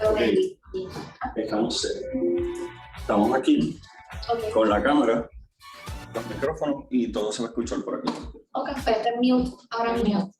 Ok, estamos, estamos aquí con la cámara, los micrófonos y todo se va a escuchar por aquí. Ok, pues este mute ahora mismo.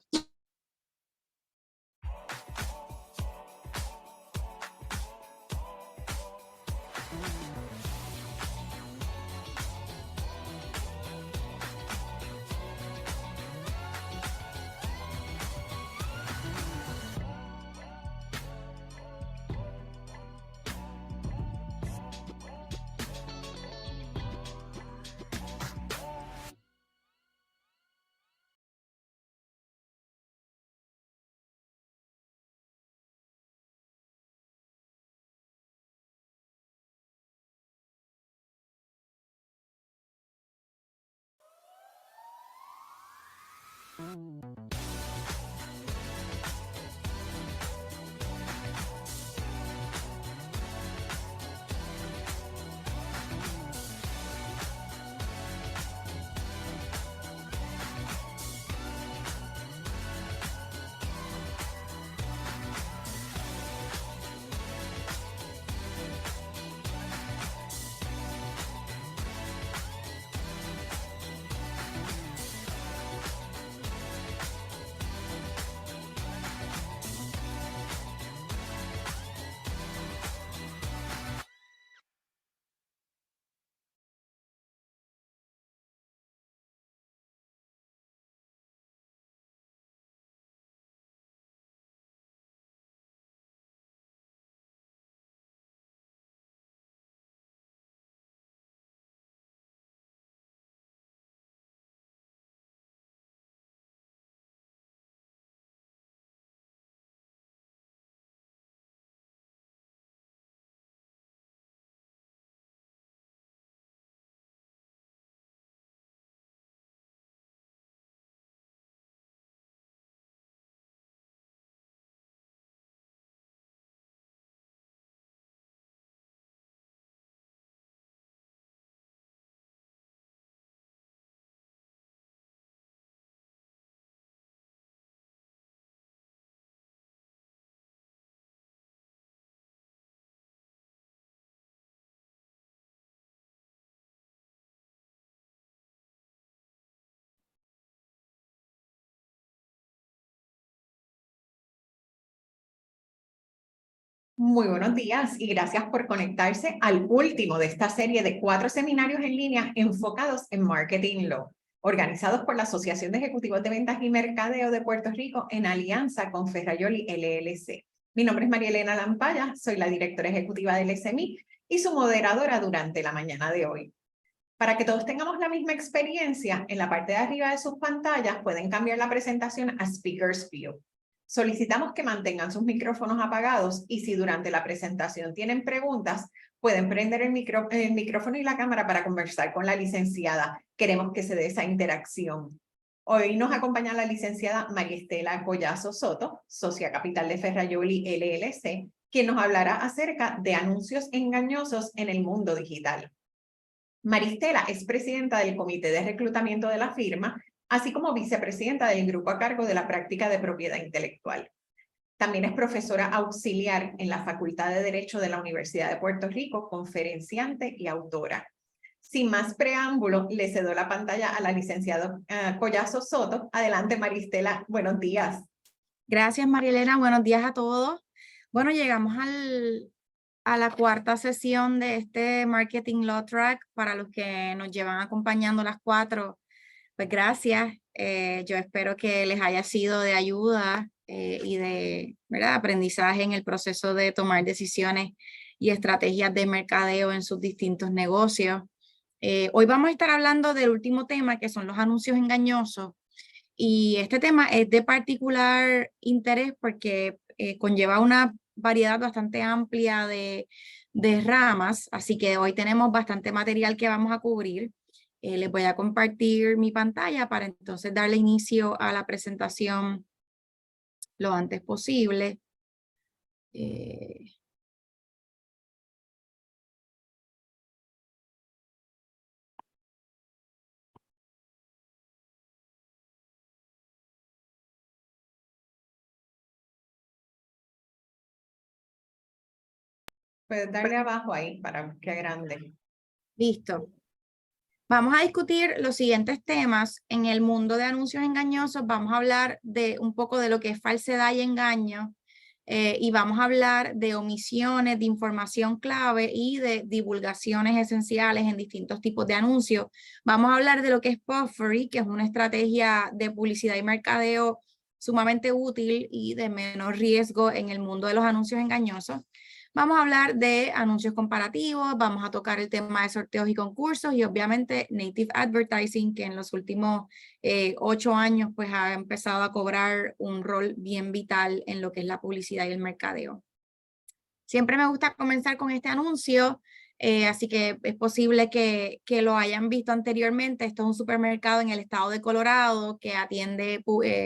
Muy buenos días y gracias por conectarse al último de esta serie de 4 seminarios en línea enfocados en Marketing Law, organizados por la Asociación de Ejecutivos de Ventas y Mercadeo de Puerto Rico en alianza con Ferrayoli LLC. Mi nombre es María Elena Lampaya, soy la directora ejecutiva del SMI y su moderadora durante la mañana de hoy. Para que todos tengamos la misma experiencia, en la parte de arriba de sus pantallas pueden cambiar la presentación a Speaker's View. Solicitamos que mantengan sus micrófonos apagados y si durante la presentación tienen preguntas, pueden prender el micrófono y la cámara para conversar con la licenciada. Queremos que se dé esa interacción. Hoy nos acompaña la licenciada María Estela Collazo Soto, socia capital de Ferrayoli LLC, quien nos hablará acerca de anuncios engañosos en el mundo digital. Maristela es presidenta del comité de reclutamiento de la firma, así como vicepresidenta del grupo a cargo de la práctica de propiedad intelectual. También es profesora auxiliar en la Facultad de Derecho de la Universidad de Puerto Rico, conferenciante y autora. Sin más preámbulo, le cedo la pantalla a la licenciada Collazo Soto. Adelante, Maristela. Buenos días. Gracias, María Elena. Buenos días a todos. Bueno, llegamos a la cuarta sesión de este Marketing Law Track. Para los que nos llevan acompañando las 4, pues gracias. Yo espero que les haya sido de ayuda y de aprendizaje en el proceso de tomar decisiones y estrategias de mercadeo en sus distintos negocios. Hoy vamos a estar hablando del último tema, que son los anuncios engañosos. Y este tema es de particular interés porque conlleva una variedad bastante amplia de ramas, así que hoy tenemos bastante material que vamos a cubrir. Les voy a compartir mi pantalla para entonces darle inicio a la presentación lo antes posible. Puedes darle abajo ahí para que grande. Listo. Vamos a discutir los siguientes temas. En el mundo de anuncios engañosos vamos a hablar de un poco de lo que es falsedad y engaño y vamos a hablar de omisiones de información clave y de divulgaciones esenciales en distintos tipos de anuncios. Vamos a hablar de lo que es puffery, que es una estrategia de publicidad y mercadeo sumamente útil y de menor riesgo en el mundo de los anuncios engañosos. Vamos a hablar de anuncios comparativos, vamos a tocar el tema de sorteos y concursos y obviamente Native Advertising, que en los últimos 8 años pues ha empezado a cobrar un rol bien vital en lo que es la publicidad y el mercadeo. Siempre me gusta comenzar con este anuncio, así que es posible que lo hayan visto anteriormente. Esto es un supermercado en el estado de Colorado que atiende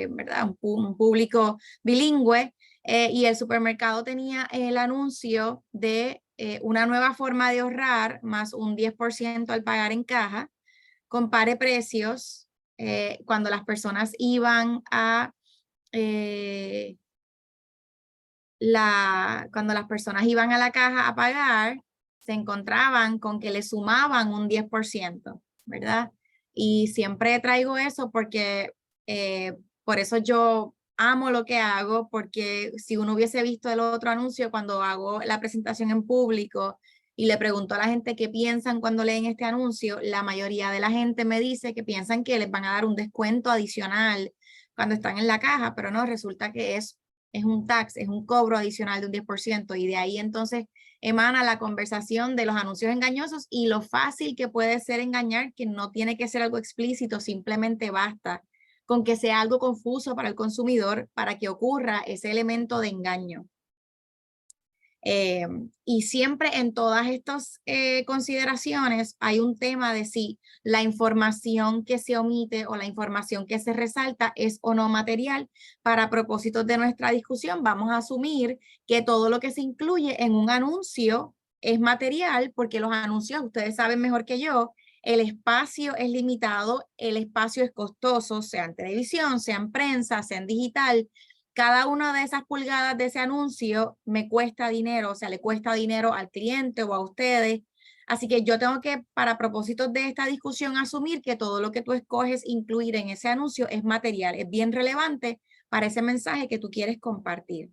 ¿verdad? un público bilingüe. Y el supermercado tenía el anuncio de una nueva forma de ahorrar más un 10% al pagar en caja. Compare precios cuando las personas iban a cuando las personas iban a la caja a pagar, se encontraban con que le sumaban un 10%, ¿verdad? Y siempre traigo eso porque por eso yo amo lo que hago, porque si uno hubiese visto el otro anuncio cuando hago la presentación en público y le pregunto a la gente qué piensan cuando leen este anuncio, la mayoría de la gente me dice que piensan que les van a dar un descuento adicional cuando están en la caja, pero no, resulta que es un tax, es un cobro adicional de un 10% y de ahí entonces emana la conversación de los anuncios engañosos y lo fácil que puede ser engañar, que no tiene que ser algo explícito, simplemente basta con que sea algo confuso para el consumidor para que ocurra ese elemento de engaño. Y siempre en todas estas consideraciones hay un tema de si la información que se omite o la información que se resalta es o no material. Para propósitos de nuestra discusión, vamos a asumir que todo lo que se incluye en un anuncio es material, porque los anuncios, ustedes saben mejor que yo, el espacio es limitado, el espacio es costoso, sea en televisión, sea en prensa, sea en digital. Cada una de esas pulgadas de ese anuncio me cuesta dinero, o sea, le cuesta dinero al cliente o a ustedes. Así que yo tengo que, para propósitos de esta discusión, asumir que todo lo que tú escoges incluir en ese anuncio es material, es bien relevante para ese mensaje que tú quieres compartir.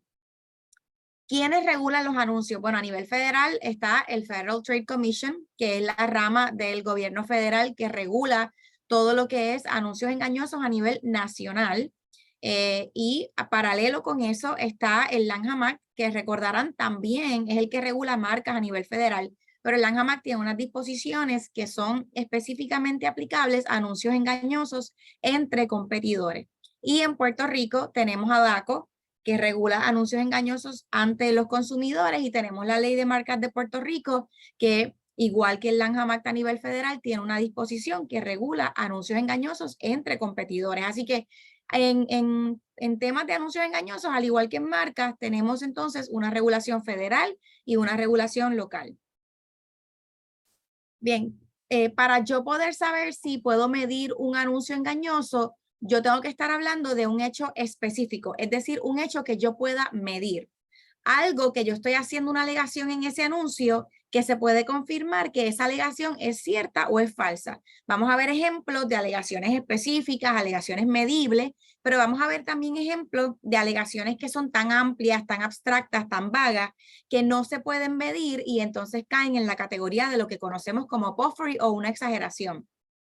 ¿Quiénes regulan los anuncios? Bueno, a nivel federal está el Federal Trade Commission, que es la rama del gobierno federal que regula todo lo que es anuncios engañosos a nivel nacional. Y a paralelo con eso está el Lanham Act, que recordarán también es el que regula marcas a nivel federal, pero el Lanham Act tiene unas disposiciones que son específicamente aplicables a anuncios engañosos entre competidores. Y en Puerto Rico tenemos a DACO, que regula anuncios engañosos ante los consumidores, y tenemos la Ley de Marcas de Puerto Rico, que igual que el Lanham Act a nivel federal, tiene una disposición que regula anuncios engañosos entre competidores. Así que en temas de anuncios engañosos, al igual que en marcas, tenemos entonces una regulación federal y una regulación local. Bien, para yo poder saber si puedo medir un anuncio engañoso, yo tengo que estar hablando de un hecho específico, es decir, un hecho que yo pueda medir. Algo que yo estoy haciendo una alegación en ese anuncio que se puede confirmar que esa alegación es cierta o es falsa. Vamos a ver ejemplos de alegaciones específicas, alegaciones medibles, pero vamos a ver también ejemplos de alegaciones que son tan amplias, tan abstractas, tan vagas, que no se pueden medir y entonces caen en la categoría de lo que conocemos como puffery o una exageración.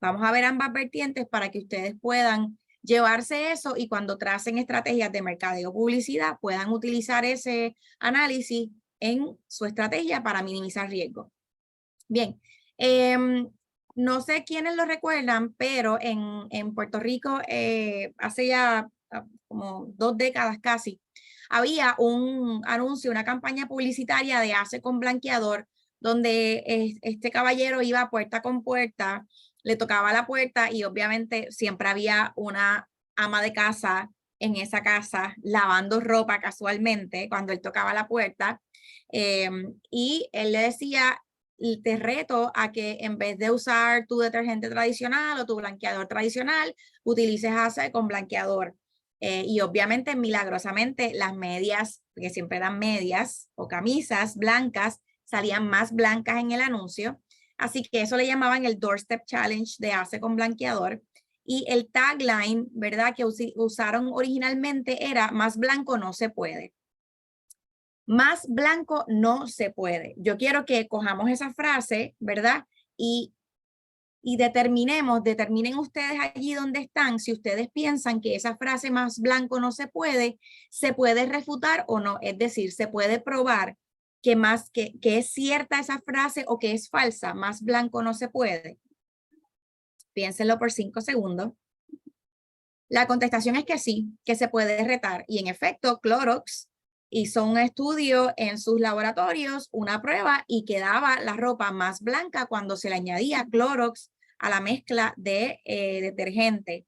Vamos a ver ambas vertientes para que ustedes puedan llevarse eso y cuando tracen estrategias de mercadeo o publicidad puedan utilizar ese análisis en su estrategia para minimizar riesgo. Bien, no sé quiénes lo recuerdan, pero en Puerto Rico hace ya como 2 décadas casi, había un anuncio, una campaña publicitaria de Ace con blanqueador, donde este caballero iba puerta con puerta, le tocaba la puerta y obviamente siempre había una ama de casa en esa casa lavando ropa casualmente cuando él tocaba la puerta. Y él le decía, te reto a que en vez de usar tu detergente tradicional o tu blanqueador tradicional, utilices Ace con blanqueador. Y obviamente milagrosamente las medias, porque siempre eran medias o camisas blancas, salían más blancas en el anuncio. Así que eso le llamaban el Doorstep Challenge de Hace con Blanqueador. Y el tagline, ¿verdad?, que usaron originalmente era más blanco no se puede. Más blanco no se puede. Yo quiero que cojamos esa frase, ¿verdad? Y determinen ustedes allí donde están, si ustedes piensan que esa frase más blanco no se puede refutar o no. Es decir, se puede probar que es cierta esa frase o que es falsa, más blanco no se puede. Piénsenlo por 5 segundos. La contestación es que sí, que se puede retar. Y en efecto, Clorox hizo un estudio en sus laboratorios, una prueba, y quedaba la ropa más blanca cuando se le añadía Clorox a la mezcla de detergente.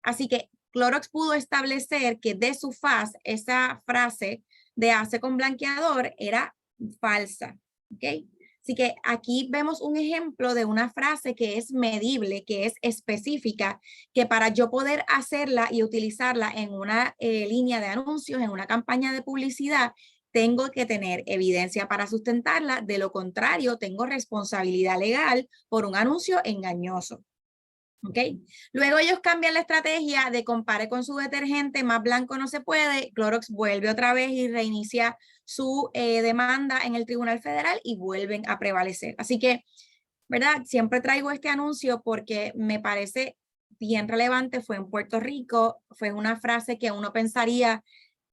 Así que Clorox pudo establecer que de su faz, esa frase de Hace con Blanqueador era falsa. ¿Ok? Así que aquí vemos un ejemplo de una frase que es medible, que es específica, que para yo poder hacerla y utilizarla en una línea de anuncios, en una campaña de publicidad, tengo que tener evidencia para sustentarla. De lo contrario, tengo responsabilidad legal por un anuncio engañoso. ¿Ok? Luego ellos cambian la estrategia de compare con su detergente, más blanco no se puede. Clorox vuelve otra vez y reinicia su demanda en el Tribunal Federal y vuelven a prevalecer. Así que, ¿verdad? Siempre traigo este anuncio porque me parece bien relevante. Fue en Puerto Rico, fue una frase que uno pensaría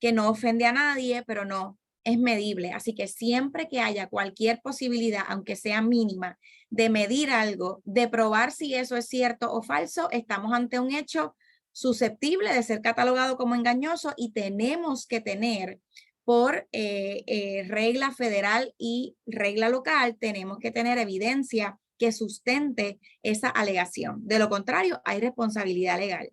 que no ofende a nadie, pero no, es medible. Así que siempre que haya cualquier posibilidad, aunque sea mínima, de medir algo, de probar si eso es cierto o falso, estamos ante un hecho susceptible de ser catalogado como engañoso y tenemos que tener por regla federal y regla local, tenemos que tener evidencia que sustente esa alegación. De lo contrario, hay responsabilidad legal.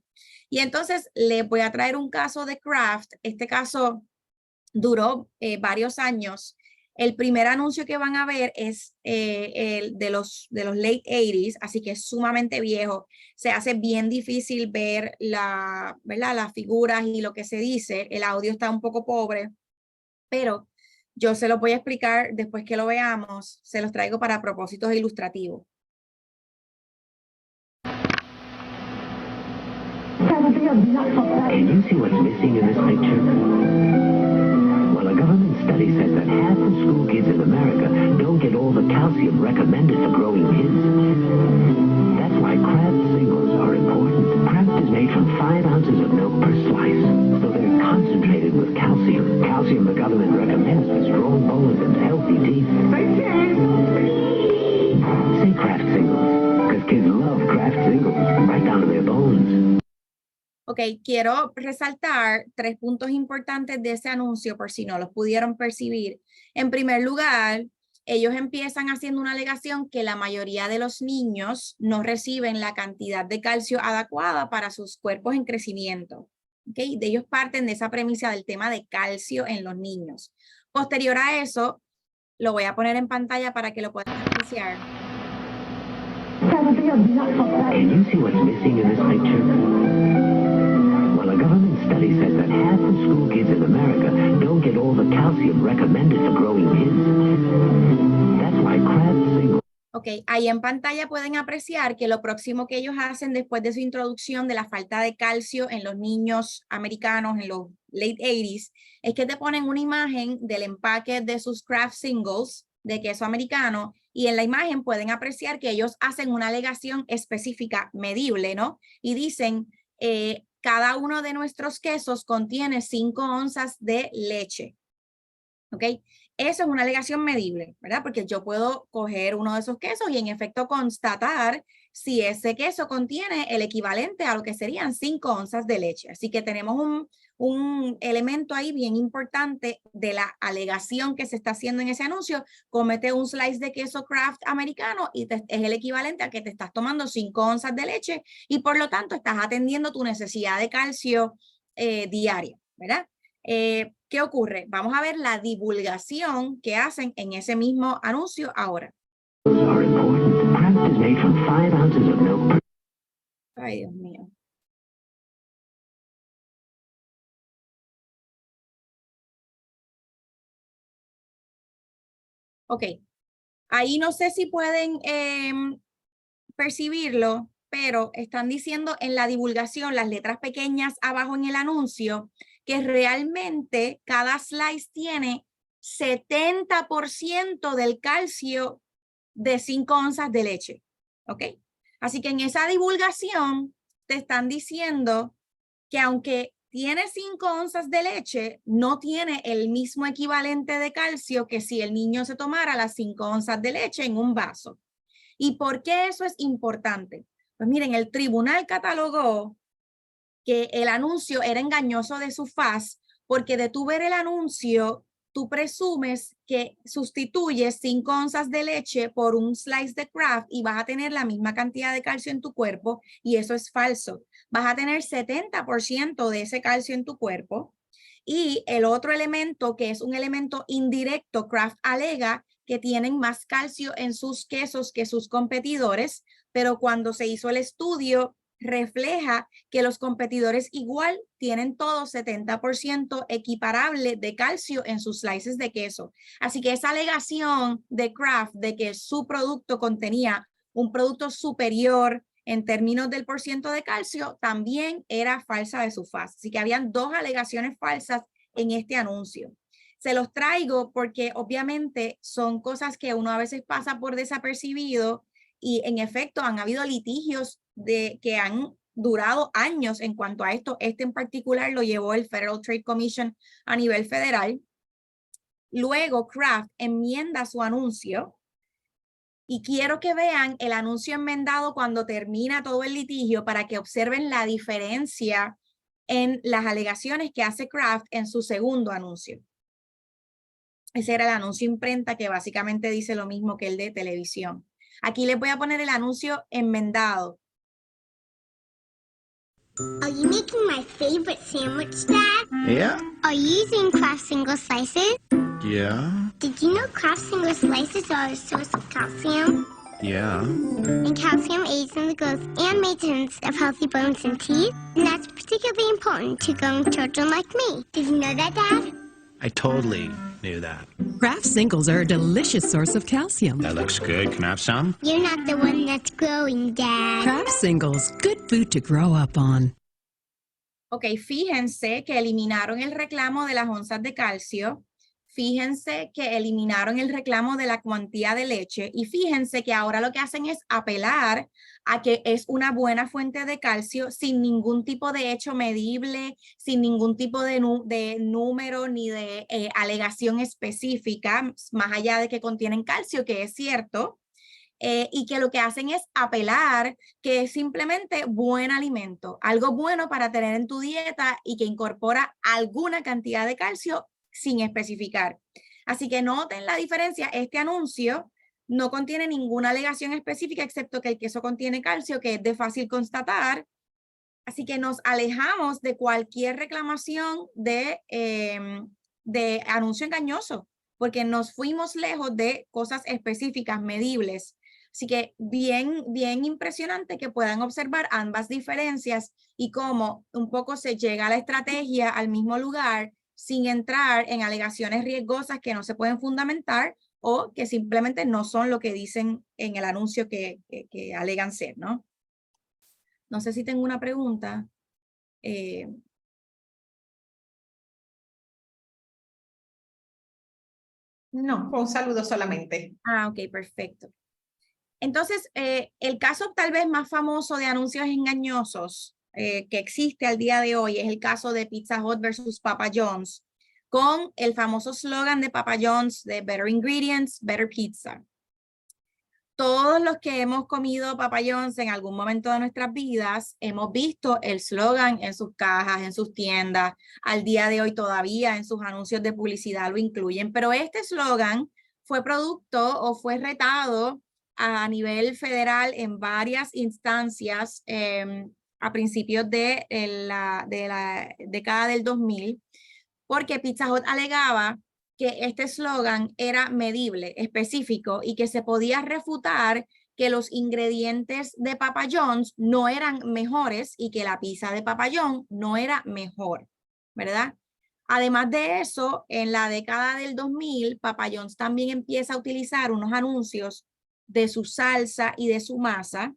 Y entonces les voy a traer un caso de Kraft. Este caso duró varios años. El primer anuncio que van a ver es el de los late 80s, así que es sumamente viejo. Se hace bien difícil ver ¿verdad?, las figuras y lo que se dice. El audio está un poco pobre, pero yo se los voy a explicar después que lo veamos. Se los traigo para propósitos ilustrativos. Can you see what's missing in this picture? Well, a government study says that half of school kids in America don't get all the calcium recommended for growing kids. That's why Kraft singles are important. Kraft is made from 5 ounces of milk per slice, so they're concentrated with calcium. Calcium the government recommends for strong bones and healthy teeth. Say Kraft singles, because kids love Kraft singles, right down to their bones. Ok, quiero resaltar 3 puntos importantes de ese anuncio por si no los pudieron percibir. En primer lugar, ellos empiezan haciendo una alegación que la mayoría de los niños no reciben la cantidad de calcio adecuada para sus cuerpos en crecimiento. ¿Okay? Ellos parten de esa premisa del tema de calcio en los niños. Posterior a eso, lo voy a poner en pantalla para que lo puedan apreciar. Can you see what's missing in this picture? Well, a government study says that half of school kids in America don't get all the calcium recommended for growing kids. That's why Kraft singles. Ok, ahí en pantalla pueden apreciar que lo próximo que ellos hacen después de su introducción de la falta de calcio en los niños americanos en los late 80s es que te ponen una imagen del empaque de sus Kraft Singles de queso americano y en la imagen pueden apreciar que ellos hacen una alegación específica, medible, ¿no? Y dicen, cada uno de nuestros quesos contiene 5 onzas de leche. ¿Ok? Eso es una alegación medible, ¿verdad? Porque yo puedo coger uno de esos quesos y en efecto constatar si ese queso contiene el equivalente a lo que serían 5 onzas de leche. Así que tenemos un elemento ahí bien importante de la alegación que se está haciendo en ese anuncio. Cómete un slice de queso Kraft americano y es el equivalente a que te estás tomando 5 onzas de leche y por lo tanto estás atendiendo tu necesidad de calcio diaria, ¿verdad? ¿Qué ocurre? Vamos a ver la divulgación que hacen en ese mismo anuncio ahora. Ay, Dios mío. Ok, Ahí no sé si pueden percibirlo, pero están diciendo en la divulgación, las letras pequeñas abajo en el anuncio, que realmente cada slice tiene 70% del calcio de 5 onzas de leche. ¿Ok? Así que en esa divulgación te están diciendo que aunque tiene 5 onzas de leche, no tiene el mismo equivalente de calcio que si el niño se tomara las 5 onzas de leche en un vaso. ¿Y por qué eso es importante? Pues miren, el tribunal catalogó que el anuncio era engañoso de su faz porque de tú ver el anuncio, tú presumes que sustituyes 5 onzas de leche por un slice de Kraft y vas a tener la misma cantidad de calcio en tu cuerpo, y eso es falso. Vas a tener 70% de ese calcio en tu cuerpo. Y el otro elemento, que es un elemento indirecto, Kraft alega que tienen más calcio en sus quesos que sus competidores, pero cuando se hizo el estudio, refleja que los competidores igual tienen todo 70% equiparable de calcio en sus slices de queso. Así que esa alegación de Kraft de que su producto contenía un producto superior en términos del porciento de calcio también era falsa de su faz. Así que habían 2 alegaciones falsas en este anuncio. Se los traigo porque obviamente son cosas que uno a veces pasa por desapercibido, y en efecto han habido litigios que han durado años en cuanto a esto. Este en particular lo llevó el Federal Trade Commission a nivel federal. Luego Kraft enmienda su anuncio, y quiero que vean el anuncio enmendado cuando termina todo el litigio para que observen la diferencia en las alegaciones que hace Kraft en su segundo anuncio. Ese era el anuncio imprenta, que básicamente dice lo mismo que el de televisión. Aquí les voy a poner el anuncio enmendado. Are you making my favorite sandwich, Dad? Yeah? Are you using Kraft single slices? Yeah? Did you know Kraft single slices are a source of calcium? Yeah. And calcium aids in the growth and maintenance of healthy bones and teeth? And that's particularly important to growing children like me. Did you know that, Dad? I totally knew that. Kraft Singles are a delicious source of calcium. That looks good. Can I have some? You're not the one that's growing, Dad. Kraft Singles, good food to grow up on. Ok, fíjense que eliminaron el reclamo de las onzas de calcio. Fíjense que eliminaron el reclamo de la cuantía de leche, y fíjense que ahora lo que hacen es apelar a que es una buena fuente de calcio sin ningún tipo de hecho medible, sin ningún tipo de número ni de alegación específica, más allá de que contienen calcio, que es cierto. Y que lo que hacen es apelar que es simplemente buen alimento, algo bueno para tener en tu dieta y que incorpora alguna cantidad de calcio sin especificar. Así que noten la diferencia. Este anuncio no contiene ninguna alegación específica excepto que el queso contiene calcio, que es de fácil constatar. Así que nos alejamos de cualquier reclamación de anuncio engañoso, porque nos fuimos lejos de cosas específicas, medibles. Así que bien impresionante que puedan observar ambas diferencias y cómo un poco se llega a la estrategia al mismo lugar sin entrar en alegaciones riesgosas que no se pueden fundamentar o que simplemente no son lo que dicen en el anuncio que alegan ser, ¿no? No sé si tengo una pregunta. No, un saludo solamente. Ah, ok, perfecto. Entonces, el caso tal vez más famoso de anuncios engañosos que existe al día de hoy es el caso de Pizza Hut versus Papa John's, con el famoso slogan de Papa John's de Better Ingredients, Better Pizza. Todos los que hemos comido Papa John's en algún momento de nuestras vidas hemos visto el slogan en sus cajas, en sus tiendas. Al día de hoy todavía en sus anuncios de publicidad lo incluyen, pero este slogan fue producto o fue retado a nivel federal en varias instancias a principios de la década del 2000, porque Pizza Hut alegaba que este eslogan era medible, específico, y que se podía refutar que los ingredientes de Papa John's no eran mejores y que la pizza de Papa John's no era mejor, ¿verdad? Además de eso, en la década del 2000, Papa John's también empieza a utilizar unos anuncios de su salsa y de su masa,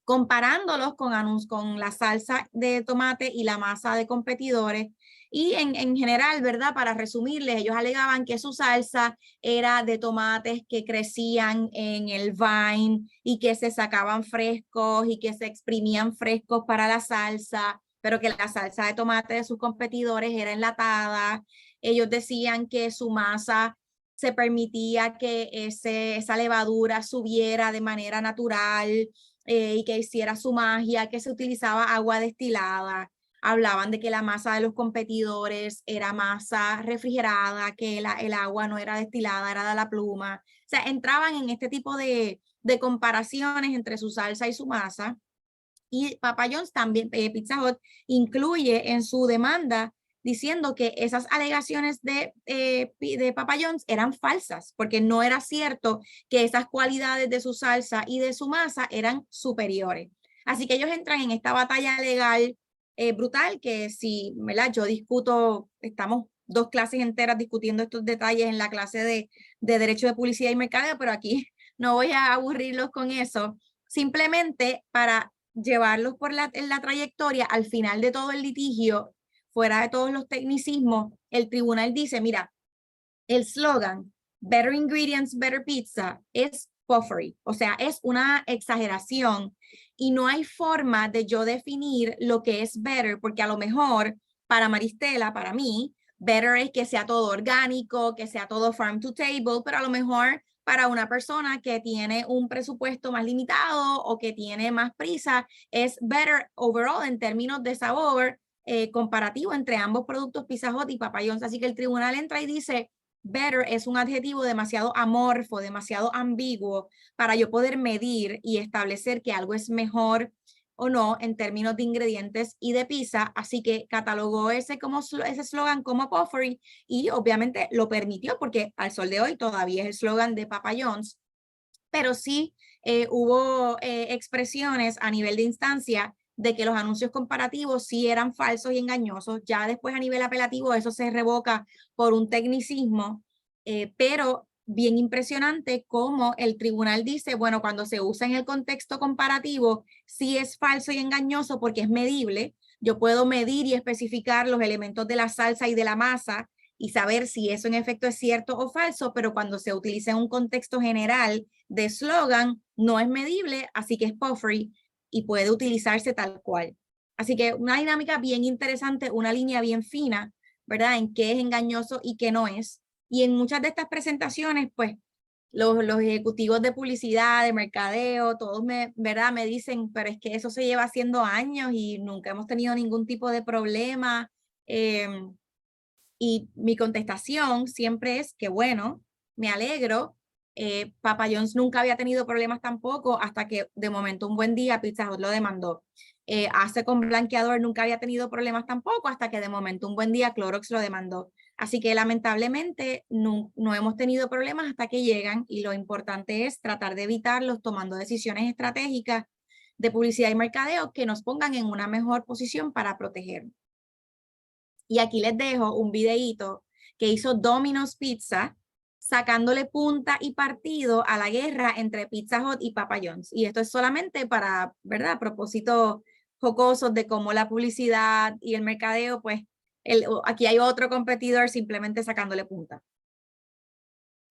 comparándolos con la salsa de tomate y la masa de competidores. Y en general, ¿verdad? Para resumirles, ellos alegaban que su salsa era de tomates que crecían en el vine y que se sacaban frescos y que se exprimían frescos para la salsa, pero que la salsa de tomate de sus competidores era enlatada. Ellos decían que su masa se permitía que esa levadura subiera de manera natural, y que hiciera su magia, que se utilizaba agua destilada. Hablaban de que la masa de los competidores era masa refrigerada, que el agua no era destilada, era de la pluma. O sea, entraban en este tipo de comparaciones entre su salsa y su masa. Y Papa John's también, Pizza Hut, incluye en su demanda diciendo que esas alegaciones de Papa John's eran falsas, porque no era cierto que esas cualidades de su salsa y de su masa eran superiores. Así que ellos entran en esta batalla legal brutal, que si, ¿verdad? Yo discuto, estamos 2 clases enteras discutiendo estos detalles en la clase de Derecho de Publicidad y Mercadeo, pero aquí no voy a aburrirlos con eso. Simplemente para llevarlos por en la trayectoria, al final de todo el litigio, fuera de todos los tecnicismos, el tribunal dice, mira, el slogan Better Ingredients, Better Pizza es puffery, o sea, es una exageración y no hay forma de yo definir lo que es better, porque a lo mejor para Maristela, para mí, better es que sea todo orgánico, que sea todo farm to table, pero a lo mejor para una persona que tiene un presupuesto más limitado o que tiene más prisa, es better overall en términos de sabor comparativo entre ambos productos, Pizza Hut y Papa John's. Así que el tribunal entra y dice, better es un adjetivo demasiado amorfo, demasiado ambiguo para yo poder medir y establecer que algo es mejor o no en términos de ingredientes y de pizza, así que catalogó ese eslogan como puffery y obviamente lo permitió porque al sol de hoy todavía es el eslogan de Papa John's, pero sí hubo expresiones a nivel de instancia de que los anuncios comparativos sí eran falsos y engañosos. Ya después a nivel apelativo eso se revoca por un tecnicismo, pero bien impresionante cómo el tribunal dice, bueno, cuando se usa en el contexto comparativo, sí es falso y engañoso porque es medible. Yo puedo medir y especificar los elementos de la salsa y de la masa y saber si eso en efecto es cierto o falso, pero cuando se utiliza en un contexto general de eslogan, no es medible, así que es puffery y puede utilizarse tal cual. Así que una dinámica bien interesante, una línea bien fina, ¿verdad? En qué es engañoso y qué no es. Y en muchas de estas presentaciones, pues, los ejecutivos de publicidad, de mercadeo, todos ¿verdad? Me dicen, pero es que eso se lleva haciendo años y nunca hemos tenido ningún tipo de problema. Y mi contestación siempre es que, bueno, me alegro. Papa John's nunca había tenido problemas tampoco hasta que de momento un buen día Pizza Hut lo demandó. Hace con blanqueador nunca había tenido problemas tampoco hasta que de momento un buen día Clorox lo demandó. Así que lamentablemente no hemos tenido problemas hasta que llegan y lo importante es tratar de evitarlos tomando decisiones estratégicas de publicidad y mercadeo que nos pongan en una mejor posición para protegernos. Y aquí les dejo un videíto que hizo Domino's Pizza sacándole punta y partido a la guerra entre Pizza Hut y Papa John's. Y esto es solamente para, ¿verdad? Propósitos jocosos de cómo la publicidad y el mercadeo, pues aquí hay otro competidor simplemente sacándole punta.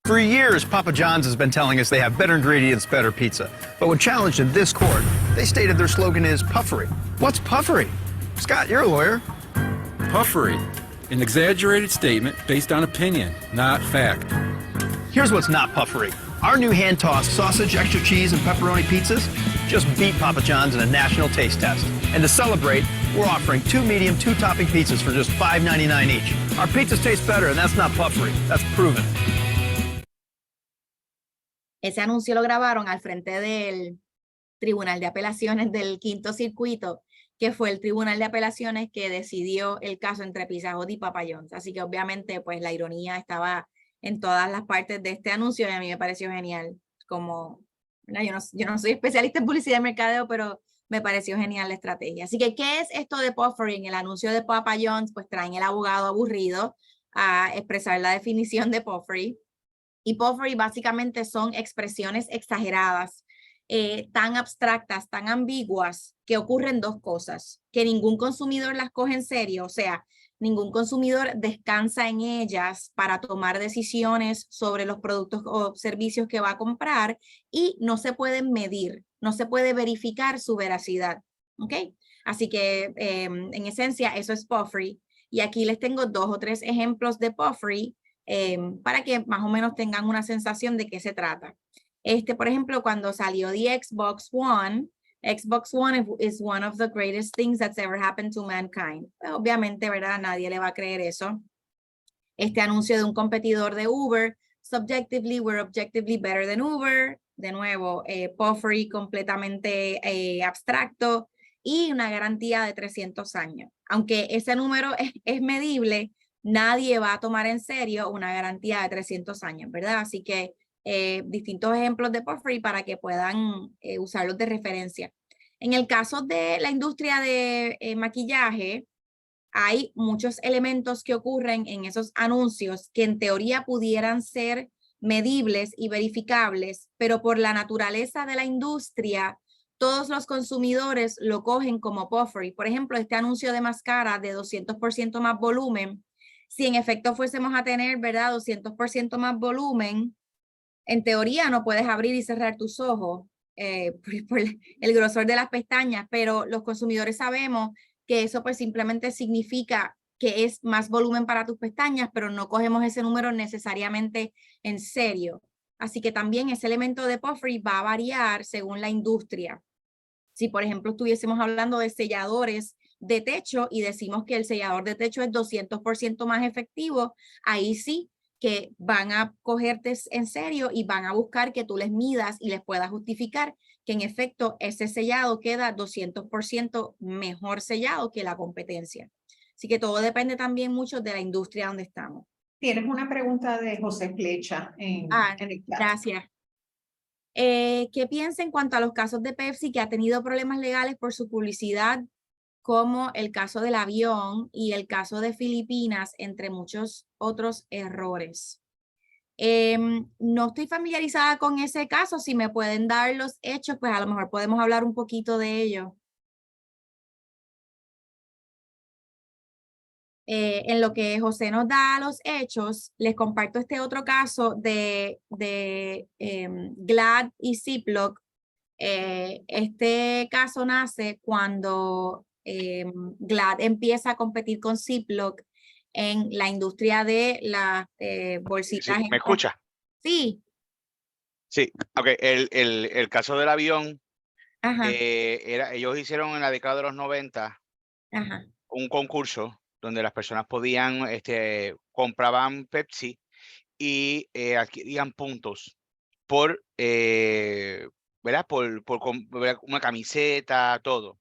For years, Papa John's has been telling us they have better ingredients, better pizza. But when challenged in this court, they stated their slogan is puffery. What's puffery? Scott, you're a lawyer. Puffery, an exaggerated statement based on opinion, not fact. Here's what's not puffery. Our new hand-tossed sausage, extra cheese, and pepperoni pizzas just beat Papa John's in a national taste test. And to celebrate, we're offering 2 medium, 2-topping pizzas for just $5.99 each. Our pizzas taste better, and that's not puffery. That's proven. Ese anuncio lo grabaron al frente del Tribunal de Apelaciones del Quinto Circuito, que fue el Tribunal de Apelaciones que decidió el caso entre Pizza Hut y Papa John's. Así que obviamente pues la ironía estaba en todas las partes de este anuncio y a mí me pareció genial. Como, yo no soy especialista en publicidad y mercadeo, pero me pareció genial la estrategia. Así que, ¿qué es esto de puffery? En el anuncio de Papa John's, pues traen el abogado aburrido a expresar la definición de puffery. Y puffery básicamente son expresiones exageradas, tan abstractas, tan ambiguas, que ocurren dos cosas: que ningún consumidor las coge en serio, o sea, ningún consumidor descansa en ellas para tomar decisiones sobre los productos o servicios que va a comprar, y no se pueden medir, no se puede verificar su veracidad, ¿ok? Así que en esencia eso es puffery, y aquí les tengo 2 o 3 ejemplos de puffery para que más o menos tengan una sensación de qué se trata. Por ejemplo, cuando salió the Xbox One is one of the greatest things that's ever happened to mankind. Obviamente, ¿verdad? Nadie le va a creer eso. Este anuncio de un competidor de Uber: subjectively, we're objectively better than Uber. De nuevo, puffery completamente abstracto, y una garantía de 300 años. Aunque ese número es medible, nadie va a tomar en serio una garantía de 300 años, ¿verdad? Así que distintos ejemplos de puffery para que puedan usarlos de referencia. En el caso de la industria de maquillaje, hay muchos elementos que ocurren en esos anuncios que en teoría pudieran ser medibles y verificables, pero por la naturaleza de la industria, todos los consumidores lo cogen como puffery. Por ejemplo, este anuncio de máscara de 200% más volumen, si en efecto fuésemos a tener, ¿verdad?, 200% más volumen, en teoría no puedes abrir y cerrar tus ojos por el grosor de las pestañas, pero los consumidores sabemos que eso pues simplemente significa que es más volumen para tus pestañas, pero no cogemos ese número necesariamente en serio. Así que también ese elemento de puffery va a variar según la industria. Si, por ejemplo, estuviésemos hablando de selladores de techo y decimos que el sellador de techo es 200% más efectivo, ahí sí que van a cogerte en serio y van a buscar que tú les midas y les puedas justificar que en efecto ese sellado queda 200% mejor sellado que la competencia. Así que todo depende también mucho de la industria donde estamos. Tienes una pregunta de José Flecha en el chat. Gracias. ¿Qué piensa en cuanto a los casos de Pepsi que ha tenido problemas legales por su publicidad, como el caso del avión y el caso de Filipinas, entre muchos otros errores? No estoy familiarizada con ese caso. Si me pueden dar los hechos, pues a lo mejor podemos hablar un poquito de ello. En lo que José nos da los hechos, les comparto este otro caso de Glad y Ziploc. Este caso nace cuando Glad empieza a competir con Ziploc en la industria de las bolsitas. Sí, ¿me escucha? Sí. Sí, ok. El caso del avión, Ajá. ellos hicieron en la década de los 90 Ajá. un concurso donde las personas podían, compraban Pepsi y adquirían puntos por, ¿verdad? Por una camiseta, todo.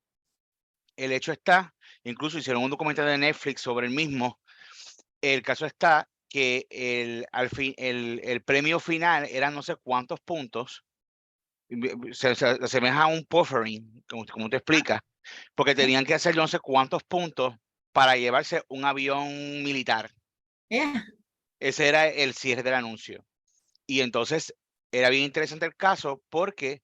El hecho está, incluso hicieron un documental de Netflix sobre el mismo. El caso está que el premio final eran no sé cuántos puntos. Se asemeja a un puffering, como te explica, porque tenían que hacer no sé cuántos puntos para llevarse un avión militar. Ese era el cierre del anuncio. Y entonces era bien interesante el caso porque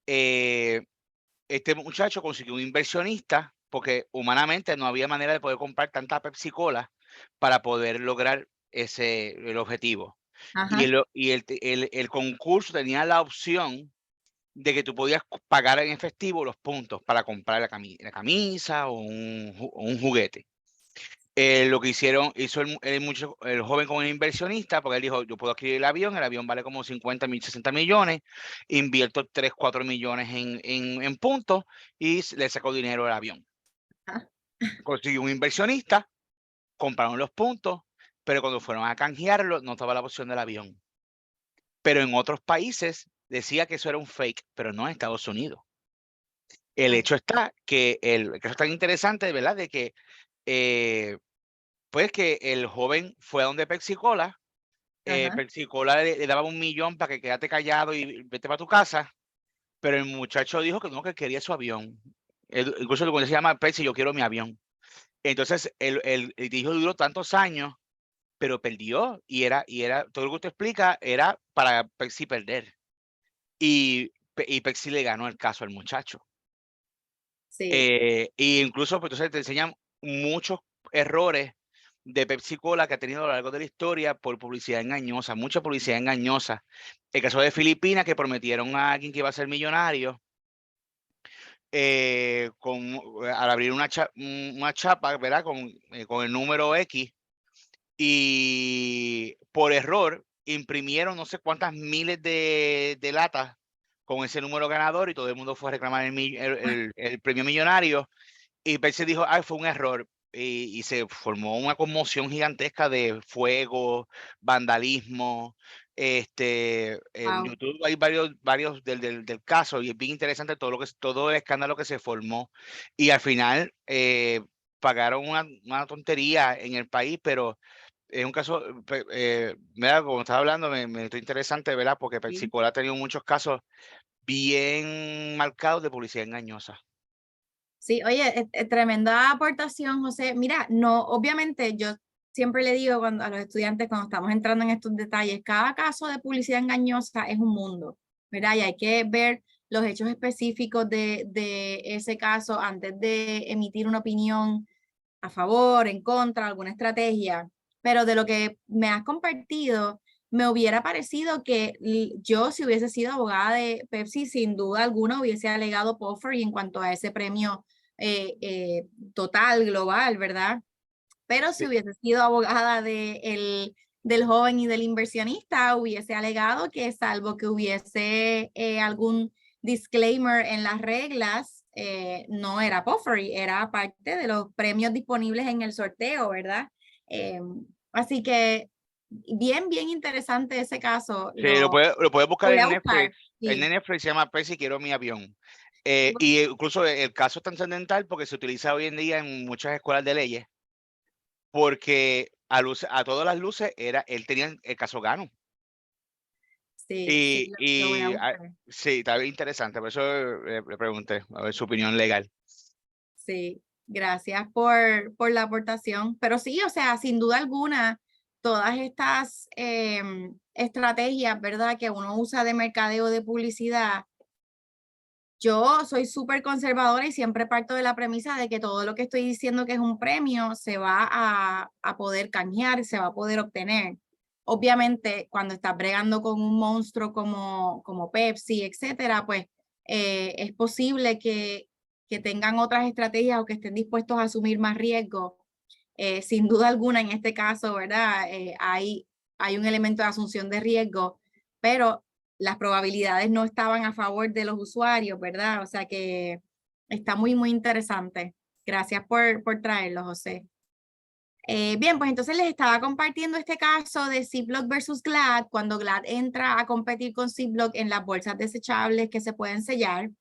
este muchacho consiguió un inversionista, porque humanamente no había manera de poder comprar tanta Pepsi Cola para poder lograr el objetivo. Ajá. Y el concurso tenía la opción de que tú podías pagar en efectivo los puntos para comprar la camisa o un juguete. Lo que hizo el joven con el inversionista, porque él dijo, yo puedo adquirir el avión vale como 50, 60 millones, invierto 3, 4 millones en puntos y le sacó dinero al avión. Consiguió un inversionista, compraron los puntos, pero cuando fueron a canjearlo no estaba la opción del avión. Pero en otros países decía que eso era un fake, pero no en Estados Unidos. El hecho está que eso es tan interesante, ¿verdad? De que pues que el joven fue a donde Pepsi Cola, Pepsi Cola le daba 1 millón para que quedate callado y vete para tu casa, pero el muchacho dijo que no, que quería su avión. incluso cuando se llama Pepsi, yo quiero mi avión. Entonces, el hijo duró tantos años, pero perdió, y era, todo lo que usted explica era para Pepsi perder. Y Pepsi le ganó el caso al muchacho. Sí. Y incluso, pues, entonces te enseñan muchos errores de Pepsi Cola que ha tenido a lo largo de la historia por publicidad engañosa, mucha publicidad engañosa. El caso de Filipinas, que prometieron a alguien que iba a ser millonario, al abrir una chapa, ¿verdad? Con el número X, y por error imprimieron no sé cuántas miles de latas con ese número ganador, y todo el mundo fue a reclamar el premio millonario, y Pepsi dijo, ay, fue un error, y se formó una conmoción gigantesca de fuego, vandalismo. En YouTube hay varios del caso, y es bien interesante todo el escándalo que se formó, y al final pagaron una tontería en el país, pero es un caso, mira, como estaba hablando, me estoy interesante, ¿verdad? Porque Pepsi Cola ha tenido muchos casos bien marcados de publicidad engañosa. Sí, oye, tremenda aportación, José. Mira, no, obviamente yo siempre le digo a los estudiantes cuando estamos entrando en estos detalles, cada caso de publicidad engañosa es un mundo, ¿verdad? Y hay que ver los hechos específicos de ese caso antes de emitir una opinión a favor, en contra, alguna estrategia. Pero de lo que me has compartido, me hubiera parecido que yo, si hubiese sido abogada de Pepsi, sin duda alguna hubiese alegado puffery en cuanto a ese premio total, global, ¿verdad? Pero si hubiese sido abogada del joven y del inversionista, hubiese alegado que salvo que hubiese algún disclaimer en las reglas, no era puffery, era parte de los premios disponibles en el sorteo, ¿verdad? Así que bien interesante ese caso. Sí, lo puedes buscar en Netflix. Sí. En Netflix se llama Pepsi Quiero Mi Avión. Y incluso el caso es trascendental porque se utiliza hoy en día en muchas escuelas de leyes, porque a todas las luces él tenía el caso gano. Sí, lo voy a buscar. Sí, está bien interesante, por eso le pregunté a ver su opinión legal. Sí, gracias por la aportación. Pero sí, o sea, sin duda alguna, todas estas estrategias, ¿verdad? Que uno usa de mercadeo, de publicidad. Yo soy súper conservadora y siempre parto de la premisa de que todo lo que estoy diciendo que es un premio se va a poder canjear, se va a poder obtener. Obviamente, cuando estás bregando con un monstruo como Pepsi, etcétera, pues es posible que tengan otras estrategias o que estén dispuestos a asumir más riesgo. Sin duda alguna, en este caso, ¿verdad? Hay un elemento de asunción de riesgo, pero las probabilidades no estaban a favor de los usuarios, ¿verdad? O sea que está muy interesante. Gracias por traerlo, José. Bien, pues entonces les estaba compartiendo este caso de Ziploc versus Glad, cuando Glad entra a competir con Ziploc en las bolsas desechables que se pueden sellar.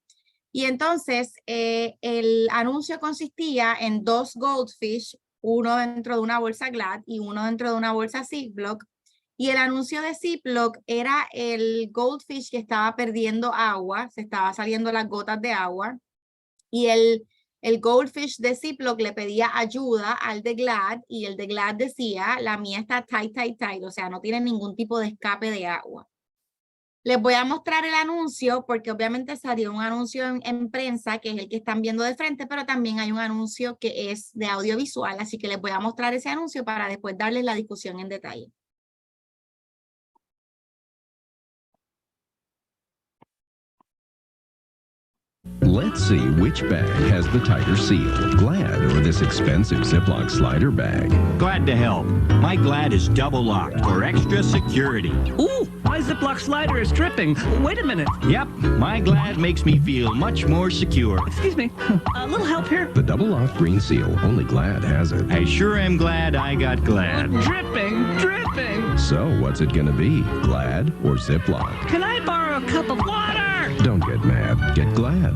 Y entonces el anuncio consistía en 2 goldfish, uno dentro de una bolsa Glad y uno dentro de una bolsa Ziploc. Y el anuncio de Ziploc era el goldfish que estaba perdiendo agua, se estaba saliendo las gotas de agua. Y el goldfish de Ziploc le pedía ayuda al de Glad, y el de Glad decía, la mía está tight, o sea, no tiene ningún tipo de escape de agua. Les voy a mostrar el anuncio porque obviamente salió un anuncio en prensa, que es el que están viendo de frente, pero también hay un anuncio que es de audiovisual, así que les voy a mostrar ese anuncio para después darles la discusión en detalle. Let's see which bag has the tighter seal, Glad or this expensive Ziploc slider bag. Glad to help. My Glad is double locked for extra security. Ooh, my Ziploc slider is tripping. Wait a minute. Yep, my Glad makes me feel much more secure. Excuse me, a little help here. The double locked green seal, only Glad has it. I sure am glad I got Glad. Dripping. So what's it gonna be, Glad or Ziploc? Can I borrow a cup of water? Don't get mad, get Glad.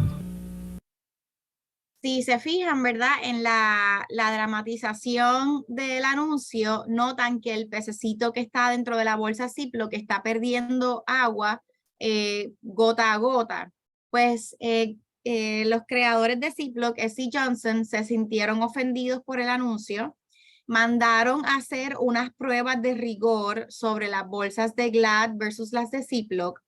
Si se fijan, ¿verdad? En la dramatización del anuncio, notan que el pececito que está dentro de la bolsa Ziploc, que está perdiendo agua gota a gota. Pues los creadores de Ziploc, S.C. Johnson, se sintieron ofendidos por el anuncio, mandaron a hacer unas pruebas de rigor sobre las bolsas de Glad versus las de Ziploc,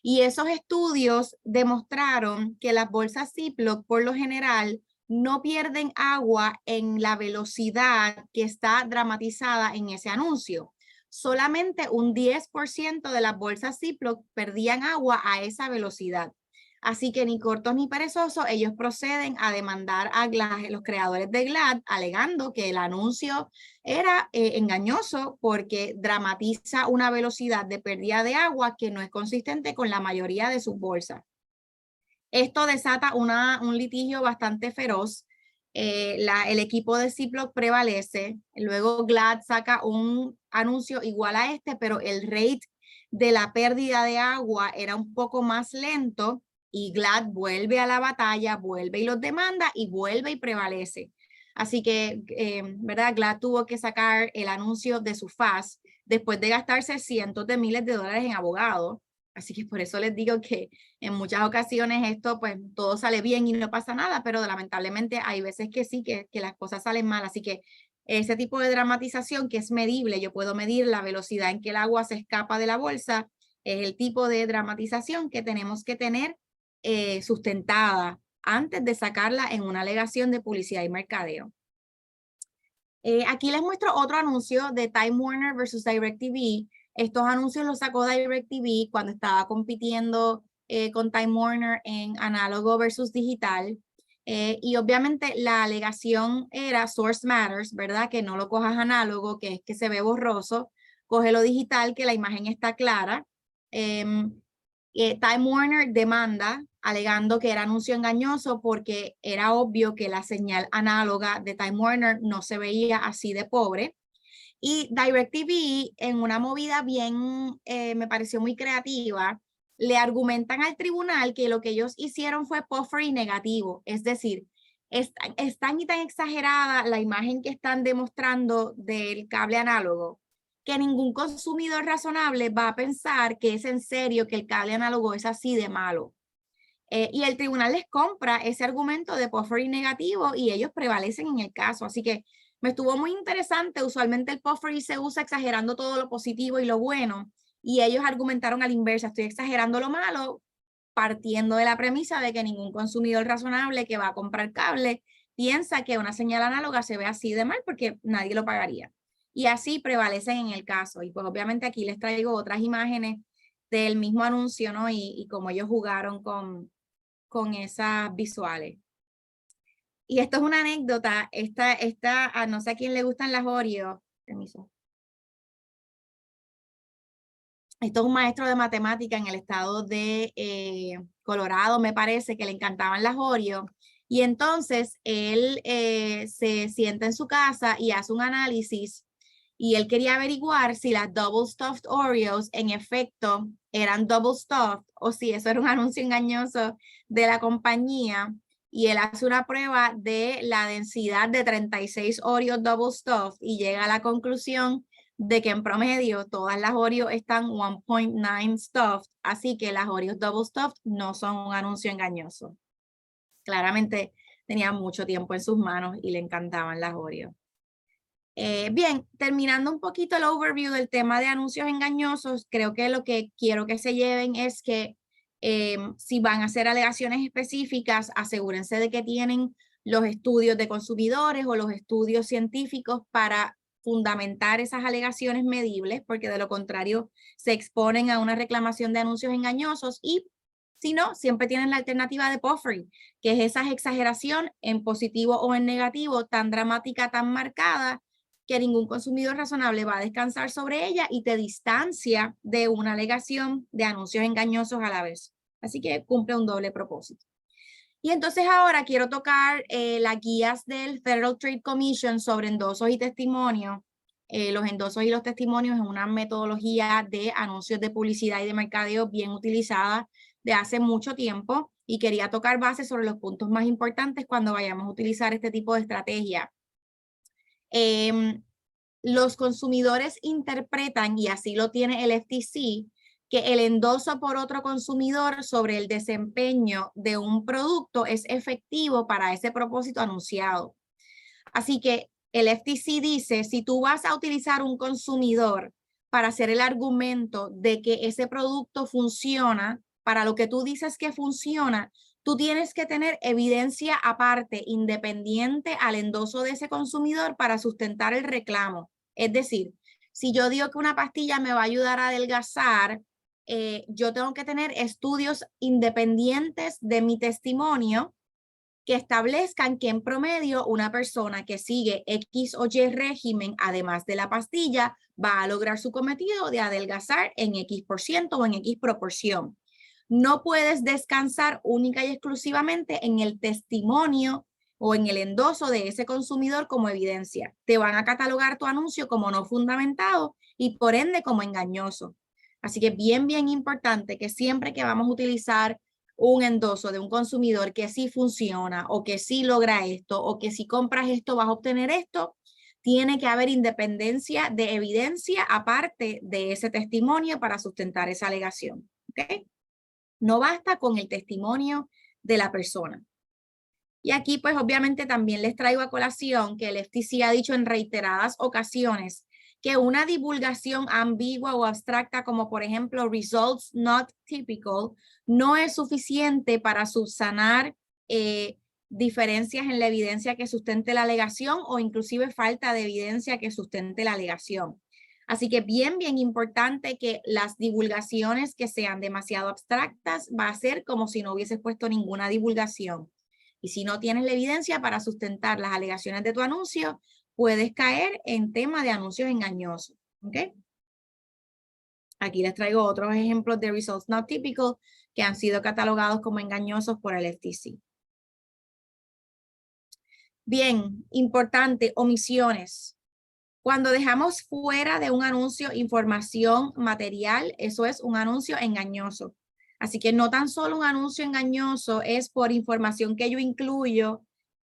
y esos estudios demostraron que las bolsas Ziploc, por lo general, no pierden agua en la velocidad que está dramatizada en ese anuncio. Solamente un 10% de las bolsas Ziploc perdían agua a esa velocidad. Así que ni cortos ni perezosos, ellos proceden a demandar a Glad, los creadores de Glad, alegando que el anuncio era engañoso porque dramatiza una velocidad de pérdida de agua que no es consistente con la mayoría de sus bolsas. Esto desata un litigio bastante feroz. El equipo de Ziploc prevalece. Luego Glad saca un anuncio igual a este, pero el rate de la pérdida de agua era un poco más lento. Y Glad vuelve a la batalla, vuelve y los demanda y vuelve y prevalece. Así que, ¿verdad? Glad tuvo que sacar el anuncio de su faz después de gastarse cientos de miles de dólares en abogados. Así que por eso les digo que en muchas ocasiones esto, pues todo sale bien y no pasa nada, pero lamentablemente hay veces que sí, que las cosas salen mal. Así que ese tipo de dramatización que es medible, yo puedo medir la velocidad en que el agua se escapa de la bolsa, es el tipo de dramatización que tenemos que tener sustentada antes de sacarla en una alegación de publicidad y mercadeo. Aquí les muestro otro anuncio de Time Warner versus DirecTV. Estos anuncios los sacó DirecTV cuando estaba compitiendo con Time Warner en análogo versus digital. Y obviamente la alegación era Source Matters, ¿verdad? Que no lo cojas análogo, que es que se ve borroso. Cógelo digital, que la imagen está clara. Time Warner demanda alegando que era anuncio engañoso porque era obvio que la señal análoga de Time Warner no se veía así de pobre. Y DirecTV, en una movida bien, me pareció muy creativa, le argumentan al tribunal que lo que ellos hicieron fue puffery negativo. Es decir, es tan y tan exagerada la imagen que están demostrando del cable análogo que ningún consumidor razonable va a pensar que es en serio que el cable análogo es así de malo. Y el tribunal les compra ese argumento de puffery negativo y ellos prevalecen en el caso. Así que me estuvo muy interesante. Usualmente el puffery se usa exagerando todo lo positivo y lo bueno. Y ellos argumentaron a la inversa. Estoy exagerando lo malo, partiendo de la premisa de que ningún consumidor razonable que va a comprar cable piensa que una señal análoga se ve así de mal porque nadie lo pagaría. Y así prevalecen en el caso. Y pues obviamente aquí les traigo otras imágenes del mismo anuncio, ¿no? Y cómo ellos jugaron con esas visuales. Y esto es una anécdota. No sé a quién le gustan las Oreo. Permiso. Esto es un maestro de matemática en el estado de Colorado, me parece, que le encantaban las Oreo. Y entonces él se sienta en su casa y hace un análisis. Y él quería averiguar si las Double Stuffed Oreos en efecto eran Double Stuffed o si eso era un anuncio engañoso de la compañía. Y él hace una prueba de la densidad de 36 Oreos Double Stuffed y llega a la conclusión de que en promedio todas las Oreos están 1.9 stuffed. Así que las Oreos Double Stuffed no son un anuncio engañoso. Claramente tenía mucho tiempo en sus manos y le encantaban las Oreos. Bien, terminando un poquito el overview del tema de anuncios engañosos, creo que lo que quiero que se lleven es que si van a hacer alegaciones específicas, asegúrense de que tienen los estudios de consumidores o los estudios científicos para fundamentar esas alegaciones medibles, porque de lo contrario se exponen a una reclamación de anuncios engañosos y si no, siempre tienen la alternativa de puffery, que es esa exageración en positivo o en negativo tan dramática, tan marcada, que ningún consumidor razonable va a descansar sobre ella y te distancia de una alegación de anuncios engañosos a la vez. Así que cumple un doble propósito. Y entonces ahora quiero tocar las guías del Federal Trade Commission sobre endosos y testimonios. Los endosos y los testimonios es una metodología de anuncios de publicidad y de mercadeo bien utilizada de hace mucho tiempo y quería tocar base sobre los puntos más importantes cuando vayamos a utilizar este tipo de estrategia. Los consumidores interpretan, y así lo tiene el FTC, que el endoso por otro consumidor sobre el desempeño de un producto es efectivo para ese propósito anunciado. Así que el FTC dice, si tú vas a utilizar un consumidor para hacer el argumento de que ese producto funciona, para lo que tú dices que funciona, tú tienes que tener evidencia aparte, independiente al endoso de ese consumidor para sustentar el reclamo. Es decir, si yo digo que una pastilla me va a ayudar a adelgazar, yo tengo que tener estudios independientes de mi testimonio que establezcan que en promedio una persona que sigue X o Y régimen, además de la pastilla, va a lograr su cometido de adelgazar en X% o en X proporción. No puedes descansar única y exclusivamente en el testimonio o en el endoso de ese consumidor como evidencia. Te van a catalogar tu anuncio como no fundamentado y por ende como engañoso. Así que bien importante que siempre que vamos a utilizar un endoso de un consumidor que sí funciona o que sí logra esto o que si compras esto vas a obtener esto, tiene que haber independencia de evidencia aparte de ese testimonio para sustentar esa alegación. ¿Okay? No basta con el testimonio de la persona. Y aquí pues obviamente también les traigo a colación que el FTC ha dicho en reiteradas ocasiones que una divulgación ambigua o abstracta como por ejemplo results not typical no es suficiente para subsanar diferencias en la evidencia que sustente la alegación o inclusive falta de evidencia que sustente la alegación. Así que bien importante que las divulgaciones que sean demasiado abstractas va a ser como si no hubieses puesto ninguna divulgación. Y si no tienes la evidencia para sustentar las alegaciones de tu anuncio, puedes caer en tema de anuncios engañosos. ¿Okay? Aquí les traigo otros ejemplos de results not typical que han sido catalogados como engañosos por el FTC. Bien, importante, omisiones. Cuando dejamos fuera de un anuncio información material, eso es un anuncio engañoso. Así que no tan solo un anuncio engañoso es por información que yo incluyo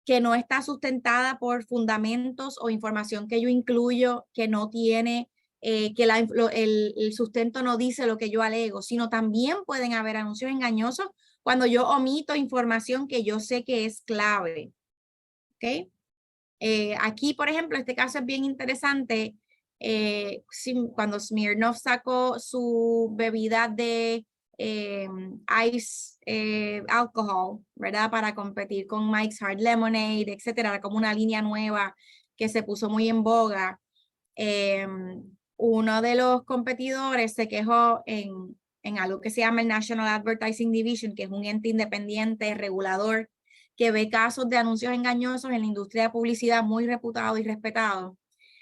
que no está sustentada por fundamentos o información que yo incluyo que no tiene, que el sustento no dice lo que yo alego, sino también pueden haber anuncios engañosos cuando yo omito información que yo sé que es clave. ¿Ok? Aquí, por ejemplo, este caso es bien interesante. Cuando Smirnoff sacó su bebida de ice alcohol, ¿verdad? Para competir con Mike's Hard Lemonade, etcétera, como una línea nueva que se puso muy en boga. Uno de los competidores se quejó en algo que se llama el National Advertising Division, que es un ente independiente regulador que ve casos de anuncios engañosos en la industria de publicidad muy reputado y respetado.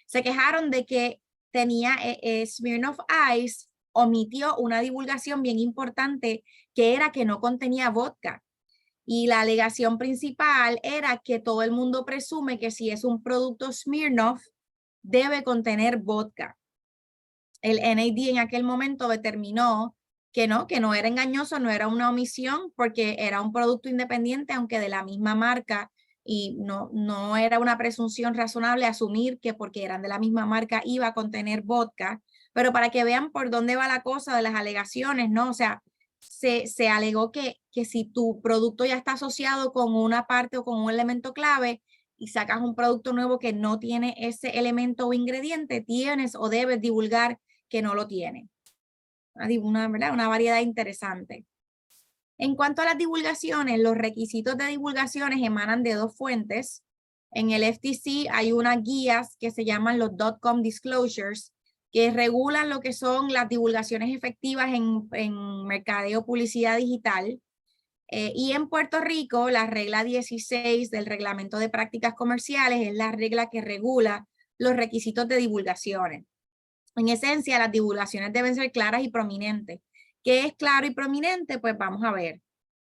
Se quejaron de que tenía Smirnoff Ice omitió una divulgación bien importante que era que no contenía vodka. Y la alegación principal era que todo el mundo presume que si es un producto Smirnoff, debe contener vodka. El NAD en aquel momento determinó que no era engañoso, no era una omisión, porque era un producto independiente, aunque de la misma marca, y no era una presunción razonable asumir que porque eran de la misma marca iba a contener vodka. Pero para que vean por dónde va la cosa de las alegaciones, ¿no? O sea, se alegó que si tu producto ya está asociado con una parte o con un elemento clave y sacas un producto nuevo que no tiene ese elemento o ingrediente, tienes o debes divulgar que no lo tiene. Una variedad interesante. En cuanto a las divulgaciones, los requisitos de divulgaciones emanan de dos fuentes. En el FTC hay unas guías que se llaman los .com disclosures, que regulan lo que son las divulgaciones efectivas en mercadeo publicidad digital. Y en Puerto Rico, la regla 16 del Reglamento de Prácticas Comerciales es la regla que regula los requisitos de divulgaciones. En esencia, las divulgaciones deben ser claras y prominentes. ¿Qué es claro y prominente? Pues vamos a ver.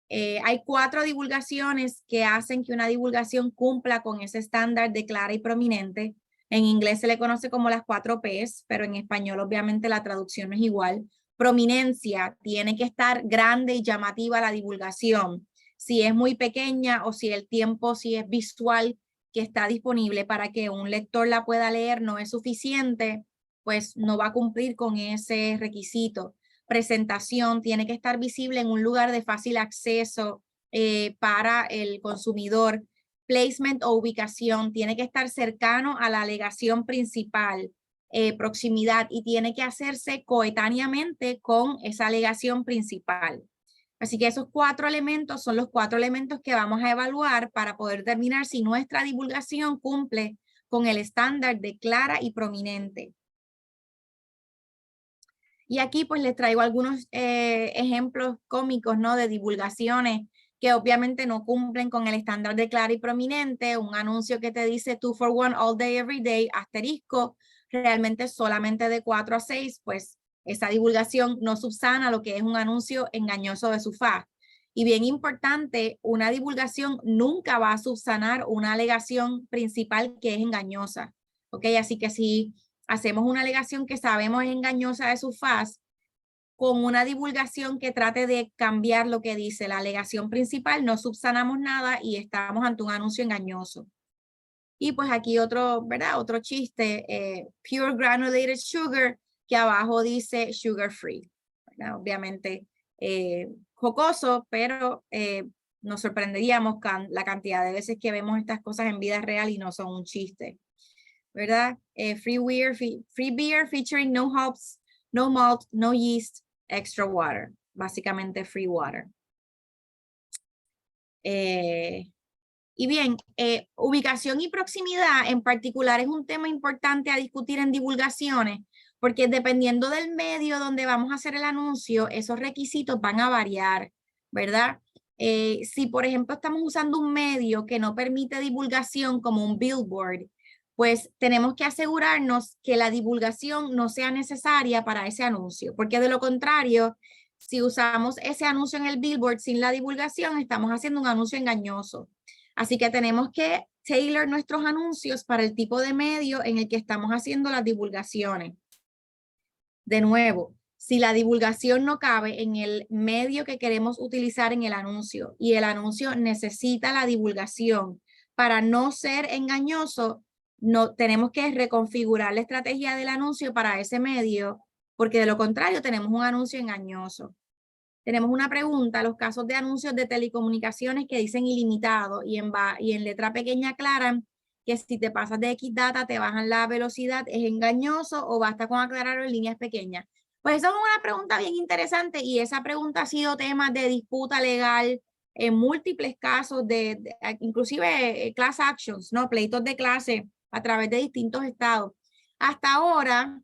Hay 4 divulgaciones que hacen que una divulgación cumpla con ese estándar de clara y prominente. En inglés se le conoce como las 4 Ps, pero en español obviamente la traducción no es igual. Prominencia, tiene que estar grande y llamativa la divulgación. Si es muy pequeña o si el tiempo, si es visual que está disponible para que un lector la pueda leer no es suficiente, pues no va a cumplir con ese requisito. presentación, tiene que estar visible en un lugar de fácil acceso para el consumidor. Placement o ubicación, tiene que estar cercano a la alegación principal, proximidad, y tiene que hacerse coetáneamente con esa alegación principal. Así que esos 4 elementos son los 4 elementos que vamos a evaluar para poder determinar si nuestra divulgación cumple con el estándar de clara y prominente. Y aquí pues les traigo algunos ejemplos cómicos, ¿no? De divulgaciones que obviamente no cumplen con el estándar de clara y prominente. Un anuncio que te dice 2 for 1 all day, every day, asterisco, realmente solamente de 4 a 6, pues esa divulgación no subsana lo que es un anuncio engañoso de su faz. Y bien importante, una divulgación nunca va a subsanar una alegación principal que es engañosa. ¿Ok? Así que si hacemos una alegación que sabemos es engañosa de su faz, con una divulgación que trate de cambiar lo que dice la alegación principal, no subsanamos nada y estamos ante un anuncio engañoso. Y pues aquí otro, ¿verdad? Otro chiste, pure granulated sugar, que abajo dice sugar free. ¿Verdad? Obviamente jocoso, pero nos sorprenderíamos con la cantidad de veces que vemos estas cosas en vida real y no son un chiste. ¿Verdad? Free beer featuring no hops, no malt, no yeast, extra water. Básicamente free water. Y bien, ubicación y proximidad en particular es un tema importante a discutir en divulgaciones, porque dependiendo del medio donde vamos a hacer el anuncio, esos requisitos van a variar, ¿verdad? Si, por ejemplo, estamos usando un medio que no permite divulgación como un billboard, pues tenemos que asegurarnos que la divulgación no sea necesaria para ese anuncio, porque de lo contrario, si usamos ese anuncio en el billboard sin la divulgación, estamos haciendo un anuncio engañoso. Así que tenemos que tailor nuestros anuncios para el tipo de medio en el que estamos haciendo las divulgaciones. De nuevo, si la divulgación no cabe en el medio que queremos utilizar en el anuncio y el anuncio necesita la divulgación para no ser engañoso, tenemos que reconfigurar la estrategia del anuncio para ese medio, porque de lo contrario tenemos un anuncio engañoso. Tenemos una pregunta, los casos de anuncios de telecomunicaciones que dicen ilimitado y en letra pequeña aclaran que si te pasas de X data te bajan la velocidad, ¿es engañoso o basta con aclararlo en líneas pequeñas? Pues esa es una pregunta bien interesante y esa pregunta ha sido tema de disputa legal en múltiples casos, inclusive class actions, ¿no? Pleitos de clase a través de distintos estados. Hasta ahora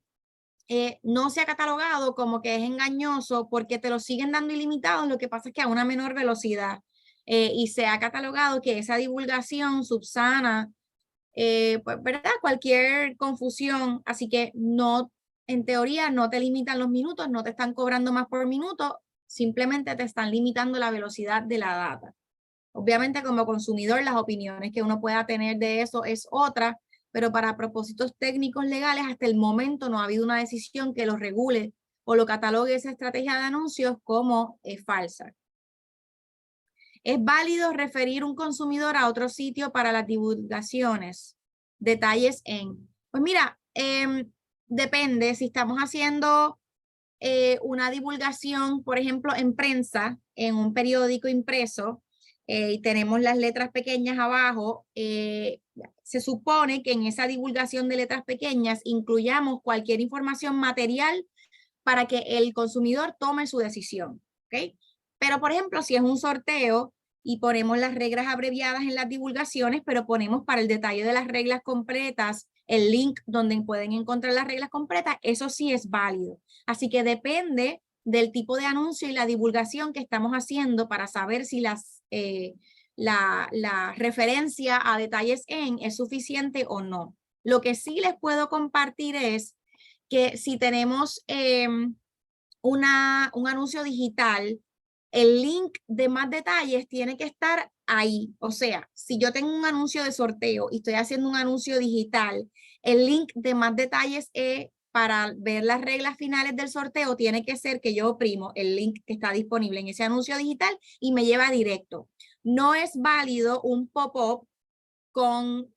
no se ha catalogado como que es engañoso porque te lo siguen dando ilimitados, lo que pasa es que a una menor velocidad. Y se ha catalogado que esa divulgación subsana pues, ¿verdad? Cualquier confusión, así que no, en teoría no te limitan los minutos, no te están cobrando más por minuto, simplemente te están limitando la velocidad de la data. Obviamente como consumidor las opiniones que uno pueda tener de eso es otra, pero para propósitos técnicos legales hasta el momento no ha habido una decisión que lo regule o lo catalogue esa estrategia de anuncios como falsa. ¿Es válido referir un consumidor a otro sitio para las divulgaciones? Detalles en... Pues mira, depende si estamos haciendo una divulgación, por ejemplo, en prensa, en un periódico impreso, y tenemos las letras pequeñas abajo, se supone que en esa divulgación de letras pequeñas incluyamos cualquier información material para que el consumidor tome su decisión, ¿ok? Pero, por ejemplo, si es un sorteo y ponemos las reglas abreviadas en las divulgaciones, pero ponemos para el detalle de las reglas completas el link donde pueden encontrar las reglas completas, eso sí es válido. Así que depende del tipo de anuncio y la divulgación que estamos haciendo para saber si la referencia a detalles en es suficiente o no. Lo que sí les puedo compartir es que si tenemos un anuncio digital, el link de más detalles tiene que estar ahí. O sea, si yo tengo un anuncio de sorteo y estoy haciendo un anuncio digital, el link de más detalles para ver las reglas finales del sorteo tiene que ser que yo oprimo el link que está disponible en ese anuncio digital y me lleva directo. No es válido un pop-up con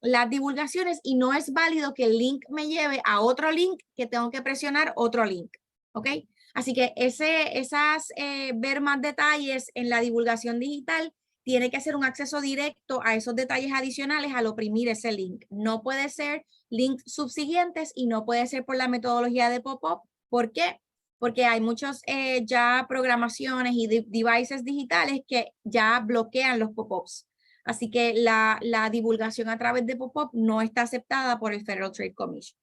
las divulgaciones y no es válido que el link me lleve a otro link que tengo que presionar otro link. ¿Ok? Así que ver más detalles en la divulgación digital tiene que ser un acceso directo a esos detalles adicionales al oprimir ese link. No puede ser links subsiguientes y no puede ser por la metodología de pop-up. ¿Por qué? Porque hay muchos ya programaciones y devices digitales que ya bloquean los pop-ups. Así que la divulgación a través de pop-up no está aceptada por el Federal Trade Commission.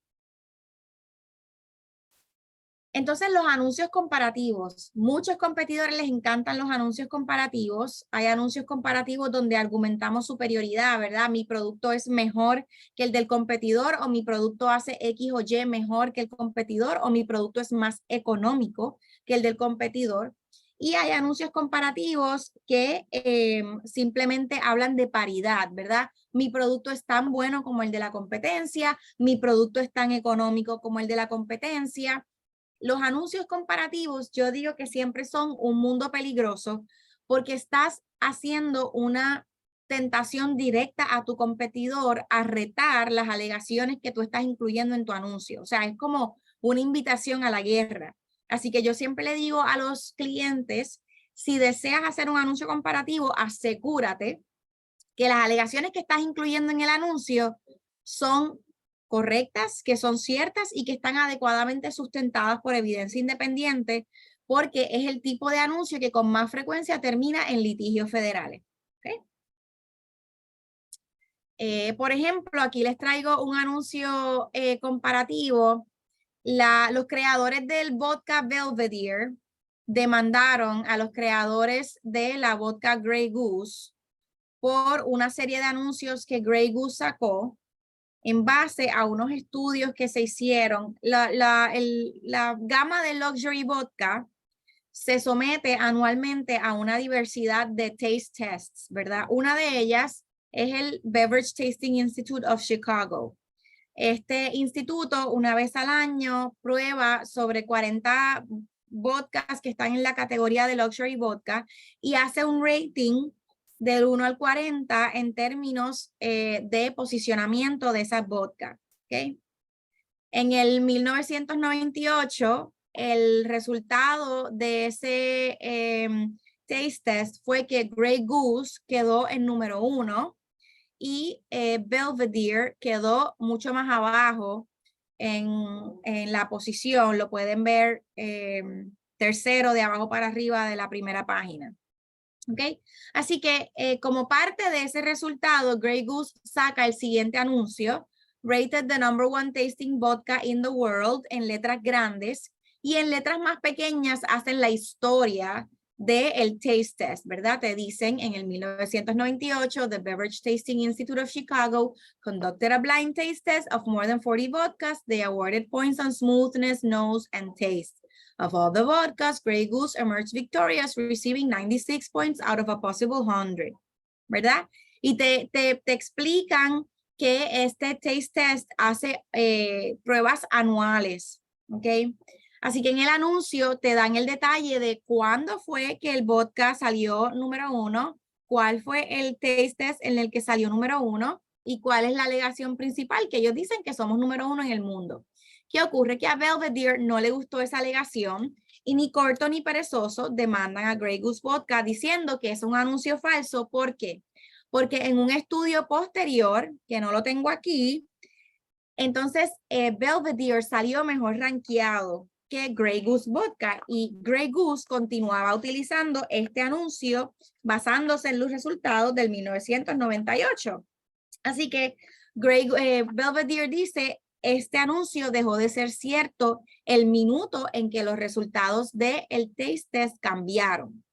Entonces, los anuncios comparativos. Muchos competidores les encantan los anuncios comparativos. Hay anuncios comparativos donde argumentamos superioridad, ¿verdad? Mi producto es mejor que el del competidor, o mi producto hace X o Y mejor que el competidor, o mi producto es más económico que el del competidor. Y hay anuncios comparativos que simplemente hablan de paridad, ¿verdad? Mi producto es tan bueno como el de la competencia, mi producto es tan económico como el de la competencia. Los anuncios comparativos, yo digo que siempre son un mundo peligroso porque estás haciendo una tentación directa a tu competidor a retar las alegaciones que tú estás incluyendo en tu anuncio. O sea, es como una invitación a la guerra. Así que yo siempre le digo a los clientes, si deseas hacer un anuncio comparativo, asegúrate que las alegaciones que estás incluyendo en el anuncio son correctas, que son ciertas y que están adecuadamente sustentadas por evidencia independiente, porque es el tipo de anuncio que con más frecuencia termina en litigios federales. ¿Okay? Por ejemplo, aquí les traigo un anuncio comparativo. Los creadores del vodka Belvedere demandaron a los creadores de la vodka Grey Goose por una serie de anuncios que Grey Goose sacó en base a unos estudios que se hicieron. La gama de Luxury Vodka se somete anualmente a una diversidad de taste tests, ¿verdad? Una de ellas es el Beverage Tasting Institute of Chicago. Este instituto, una vez al año, prueba sobre 40 vodkas que están en la categoría de Luxury Vodka y hace un rating del 1 al 40 en términos de posicionamiento de esas vodka. ¿Okay? En el 1998, el resultado de ese taste test fue que Grey Goose quedó en número 1 y Belvedere quedó mucho más abajo en la posición. Lo pueden ver tercero de abajo para arriba de la primera página. ¿Okay? Así que como parte de ese resultado, Grey Goose saca el siguiente anuncio, rated the #1 tasting vodka in the world, en letras grandes, y en letras más pequeñas hacen la historia del taste test, ¿verdad? Te dicen en el 1998, the Beverage Tasting Institute of Chicago conducted a blind taste test of more than 40 vodkas. They awarded points on smoothness, nose, and taste. Of all the vodkas, Grey Goose emerged victorious, receiving 96 points out of a possible 100, ¿verdad? Y te explican que este taste test hace pruebas anuales, ¿ok? Así que en el anuncio te dan el detalle de cuándo fue que el vodka salió número 1, cuál fue el taste test en el que salió número 1 y cuál es la alegación principal, que ellos dicen que somos número 1 en el mundo. ¿Qué ocurre? Que a Belvedere no le gustó esa alegación y ni corto ni perezoso demandan a Grey Goose Vodka diciendo que es un anuncio falso. ¿Por qué? Porque en un estudio posterior, que no lo tengo aquí, entonces Belvedere salió mejor rankeado que Grey Goose Vodka y Grey Goose continuaba utilizando este anuncio basándose en los resultados del 1998. Así que Belvedere dice, este anuncio dejó de ser cierto el minuto en que los resultados del taste test cambiaron.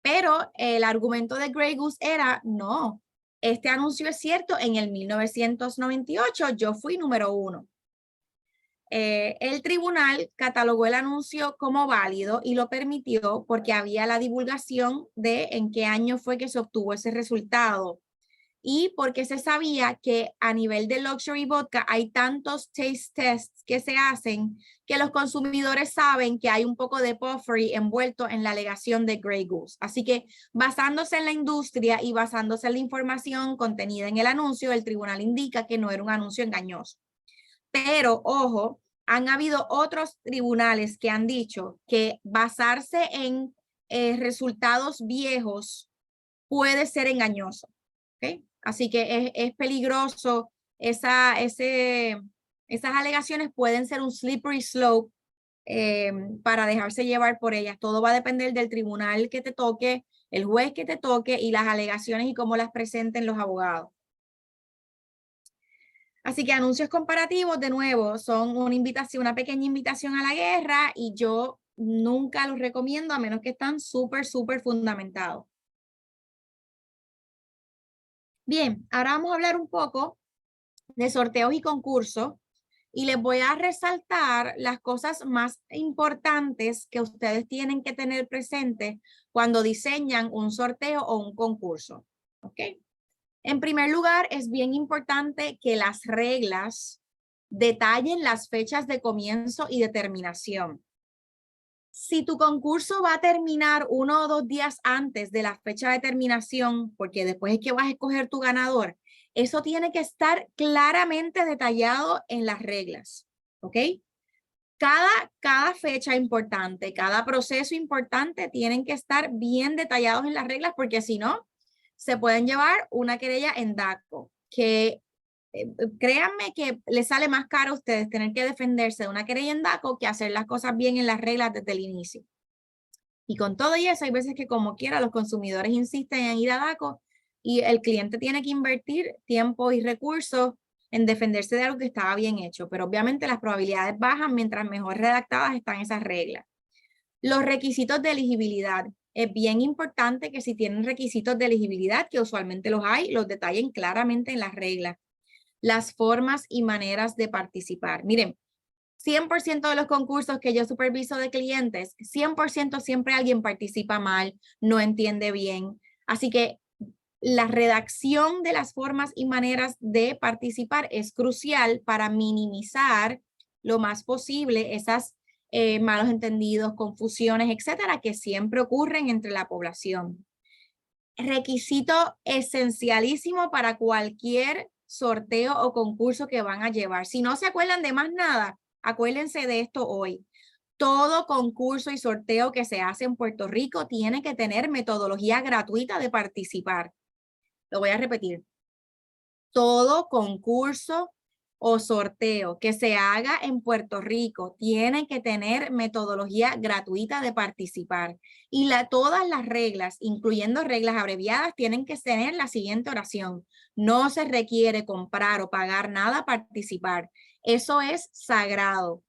Pero el argumento de Grey Goose era, no, este anuncio es cierto en el 1998, yo fui número 1. El tribunal catalogó el anuncio como válido y lo permitió porque había la divulgación de en qué año fue que se obtuvo ese resultado y porque se sabía que a nivel de Luxury Vodka hay tantos taste tests que se hacen que los consumidores saben que hay un poco de puffery envuelto en la alegación de Grey Goose. Así que basándose en la industria y basándose en la información contenida en el anuncio, el tribunal indica que no era un anuncio engañoso. Pero, ojo, han habido otros tribunales que han dicho que basarse en resultados viejos puede ser engañoso. ¿Okay? Así que es peligroso. Esas alegaciones pueden ser un slippery slope para dejarse llevar por ellas. Todo va a depender del tribunal que te toque, el juez que te toque y las alegaciones y cómo las presenten los abogados. Así que anuncios comparativos, de nuevo, son una invitación, una pequeña invitación a la guerra y yo nunca los recomiendo a menos que están súper fundamentados. Bien, ahora vamos a hablar un poco de sorteos y concursos y les voy a resaltar las cosas más importantes que ustedes tienen que tener presentes cuando diseñan un sorteo o un concurso. ¿Ok? En primer lugar, es bien importante que las reglas detallen las fechas de comienzo y de terminación. Si tu concurso va a terminar 1 o 2 días antes de la fecha de terminación, porque después es que vas a escoger tu ganador, eso tiene que estar claramente detallado en las reglas, ¿ok? Cada fecha importante, cada proceso importante tienen que estar bien detallados en las reglas, porque si no, se pueden llevar una querella en DACO, que créanme que les sale más caro a ustedes tener que defenderse de una querella en DACO que hacer las cosas bien en las reglas desde el inicio. Y con todo y eso, hay veces que como quiera los consumidores insisten en ir a DACO y el cliente tiene que invertir tiempo y recursos en defenderse de algo que estaba bien hecho. Pero obviamente las probabilidades bajan mientras mejor redactadas están esas reglas. Los requisitos de elegibilidad. Es bien importante que si tienen requisitos de elegibilidad, que usualmente los hay, los detallen claramente en las reglas. Las formas y maneras de participar. Miren, 100% de los concursos que yo superviso de clientes, 100% siempre alguien participa mal, no entiende bien. Así que la redacción de las formas y maneras de participar es crucial para minimizar lo más posible esas malos entendidos, confusiones, etcétera, que siempre ocurren entre la población. Requisito esencialísimo para cualquier sorteo o concurso que van a llevar. Si no se acuerdan de más nada, acuérdense de esto hoy. Todo concurso y sorteo que se hace en Puerto Rico tiene que tener metodología gratuita de participar. Lo voy a repetir. Todo concurso o sorteo que se haga en Puerto Rico tiene que tener metodología gratuita de participar. Y todas las reglas, incluyendo reglas abreviadas, tienen que tener la siguiente oración. No se requiere comprar o pagar nada para participar. Eso es sagrado.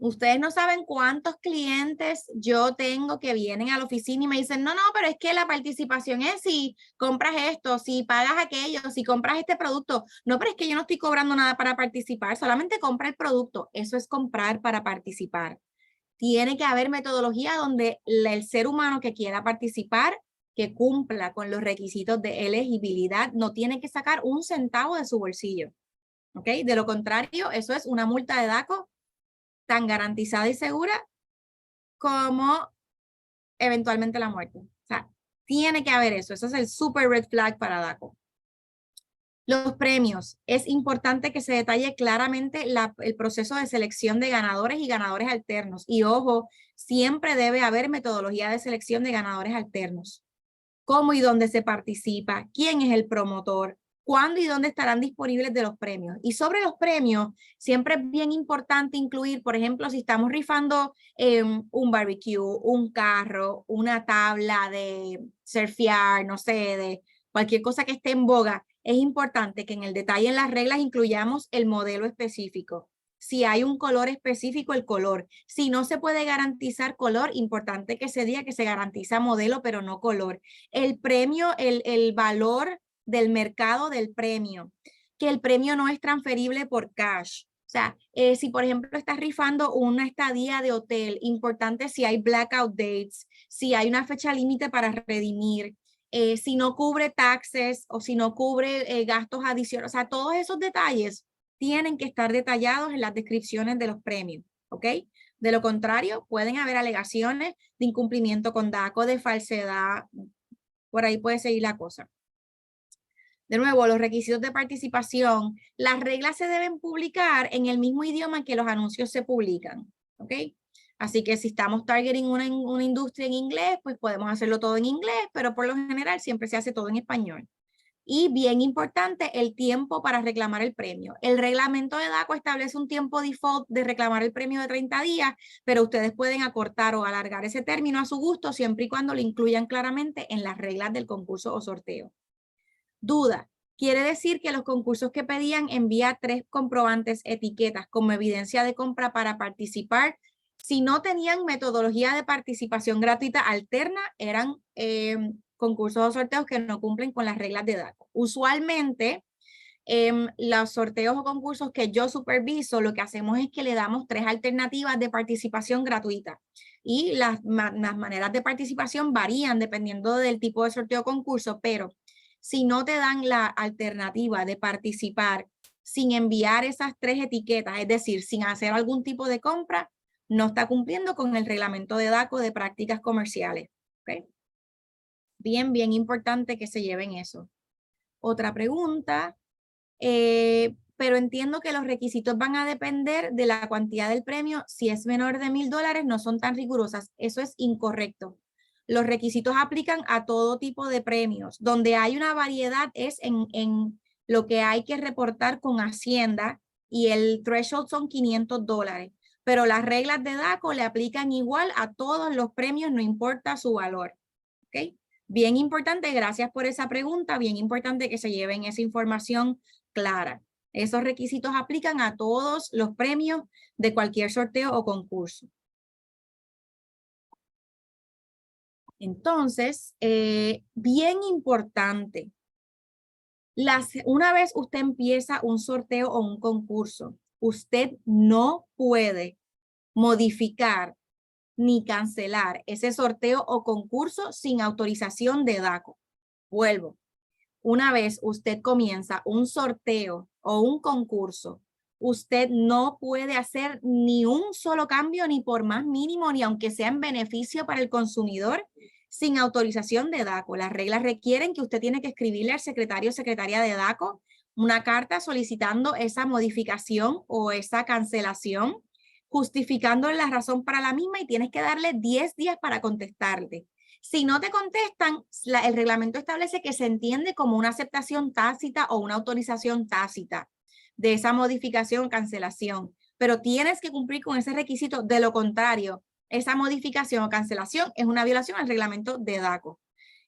Ustedes no saben cuántos clientes yo tengo que vienen a la oficina y me dicen, no, pero es que la participación es si compras esto, si pagas aquello, si compras este producto. No, pero es que yo no estoy cobrando nada para participar, solamente compra el producto. Eso es comprar para participar. Tiene que haber metodología donde el ser humano que quiera participar, que cumpla con los requisitos de elegibilidad, no tiene que sacar un centavo de su bolsillo. ¿Ok? De lo contrario, eso es una multa de DACO tan garantizada y segura como eventualmente la muerte. O sea, tiene que haber eso. Eso es el super red flag para DACO. Los premios. Es importante que se detalle claramente el proceso de selección de ganadores y ganadores alternos. Y ojo, siempre debe haber metodología de selección de ganadores alternos. Cómo y dónde se participa, quién es el promotor, cuándo y dónde estarán disponibles de los premios. Y sobre los premios, siempre es bien importante incluir, por ejemplo, si estamos rifando un barbecue, un carro, una tabla de surfear, no sé, de cualquier cosa que esté en boga, es importante que en el detalle en las reglas incluyamos el modelo específico. Si hay un color específico, el color. Si no se puede garantizar color, importante que se diga que se garantiza modelo, pero no color. El premio, el valor del mercado del premio, que el premio no es transferible por cash. O sea, si por ejemplo estás rifando una estadía de hotel, importante si hay blackout dates, si hay una fecha límite para redimir, si no cubre taxes o si no cubre gastos adicionales. O sea, todos esos detalles tienen que estar detallados en las descripciones de los premios, ¿ok? De lo contrario, pueden haber alegaciones de incumplimiento con DACO, de falsedad, por ahí puede seguir la cosa. De nuevo, los requisitos de participación, las reglas se deben publicar en el mismo idioma en que los anuncios se publican, ¿ok? Así que si estamos targeting una industria en inglés, pues podemos hacerlo todo en inglés, pero por lo general siempre se hace todo en español. Y bien importante, el tiempo para reclamar el premio. El reglamento de DACO establece un tiempo default de reclamar el premio de 30 días, pero ustedes pueden acortar o alargar ese término a su gusto siempre y cuando lo incluyan claramente en las reglas del concurso o sorteo. Duda. Quiere decir que los concursos que pedían envía 3 comprobantes etiquetas como evidencia de compra para participar. Si no tenían metodología de participación gratuita alterna, eran concursos o sorteos que no cumplen con las reglas de DACO. Usualmente, los sorteos o concursos que yo superviso, lo que hacemos es que le damos 3 alternativas de participación gratuita. Y las maneras de participación varían dependiendo del tipo de sorteo o concurso, pero si no te dan la alternativa de participar sin enviar esas 3 etiquetas, es decir, sin hacer algún tipo de compra, no está cumpliendo con el reglamento de DACO de prácticas comerciales. ¿Okay? Bien, bien importante que se lleven eso. Otra pregunta, pero entiendo que los requisitos van a depender de la cantidad del premio. Si es menor de $1,000, no son tan rigurosas. Eso es incorrecto. Los requisitos aplican a todo tipo de premios. Donde hay una variedad es en lo que hay que reportar con Hacienda y el threshold son $500. Pero las reglas de DACO le aplican igual a todos los premios, no importa su valor. ¿Okay? Bien importante, gracias por esa pregunta, bien importante que se lleven esa información clara. Esos requisitos aplican a todos los premios de cualquier sorteo o concurso. Entonces, bien importante, una vez usted empieza un sorteo o un concurso, usted no puede modificar ni cancelar ese sorteo o concurso sin autorización de DACO. Vuelvo. Una vez usted comienza un sorteo o un concurso, usted no puede hacer ni un solo cambio, ni por más mínimo, ni aunque sea en beneficio para el consumidor, sin autorización de DACO. Las reglas requieren que usted tiene que escribirle al secretario o secretaria de DACO una carta solicitando esa modificación o esa cancelación, justificando la razón para la misma y tienes que darle 10 días para contestarte. Si no te contestan, el reglamento establece que se entiende como una aceptación tácita o una autorización tácita de esa modificación o cancelación, pero tienes que cumplir con ese requisito. De lo contrario, esa modificación o cancelación es una violación al reglamento de DACO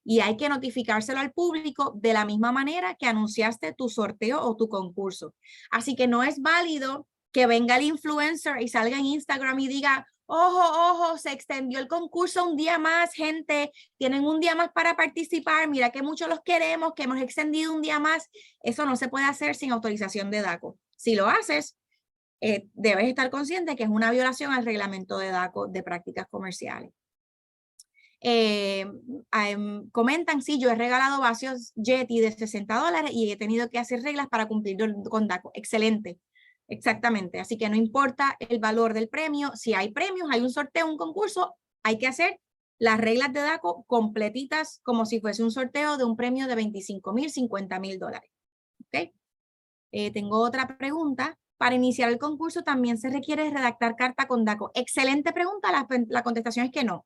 y hay que notificárselo al público de la misma manera que anunciaste tu sorteo o tu concurso. Así que no es válido que venga el influencer y salga en Instagram y diga, ojo, ojo, se extendió el concurso un día más, gente, tienen un día más para participar, mira que mucho los queremos, que hemos extendido un día más. Eso no se puede hacer sin autorización de DACO. Si lo haces, debes estar consciente que es una violación al reglamento de DACO de prácticas comerciales. Comentan, sí, yo he regalado vasos Yeti de $60 y he tenido que hacer reglas para cumplir con DACO. Excelente. Exactamente, así que no importa el valor del premio, si hay premios, hay un sorteo, un concurso, hay que hacer las reglas de DACO completitas como si fuese un sorteo de un premio de $25,000, $50,000. ¿Okay? Tengo otra pregunta. Para iniciar el concurso también se requiere redactar carta con DACO. Excelente pregunta, la contestación es que no.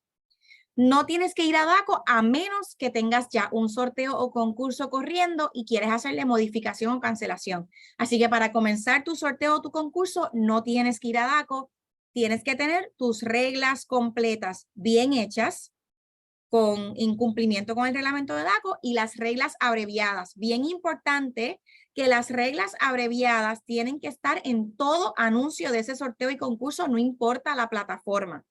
No tienes que ir a DACO a menos que tengas ya un sorteo o concurso corriendo y quieres hacerle modificación o cancelación. Así que para comenzar tu sorteo o tu concurso no tienes que ir a DACO. Tienes que tener tus reglas completas bien hechas con incumplimiento con el reglamento de DACO y las reglas abreviadas. Bien importante que las reglas abreviadas tienen que estar en todo anuncio de ese sorteo y concurso, no importa la plataforma.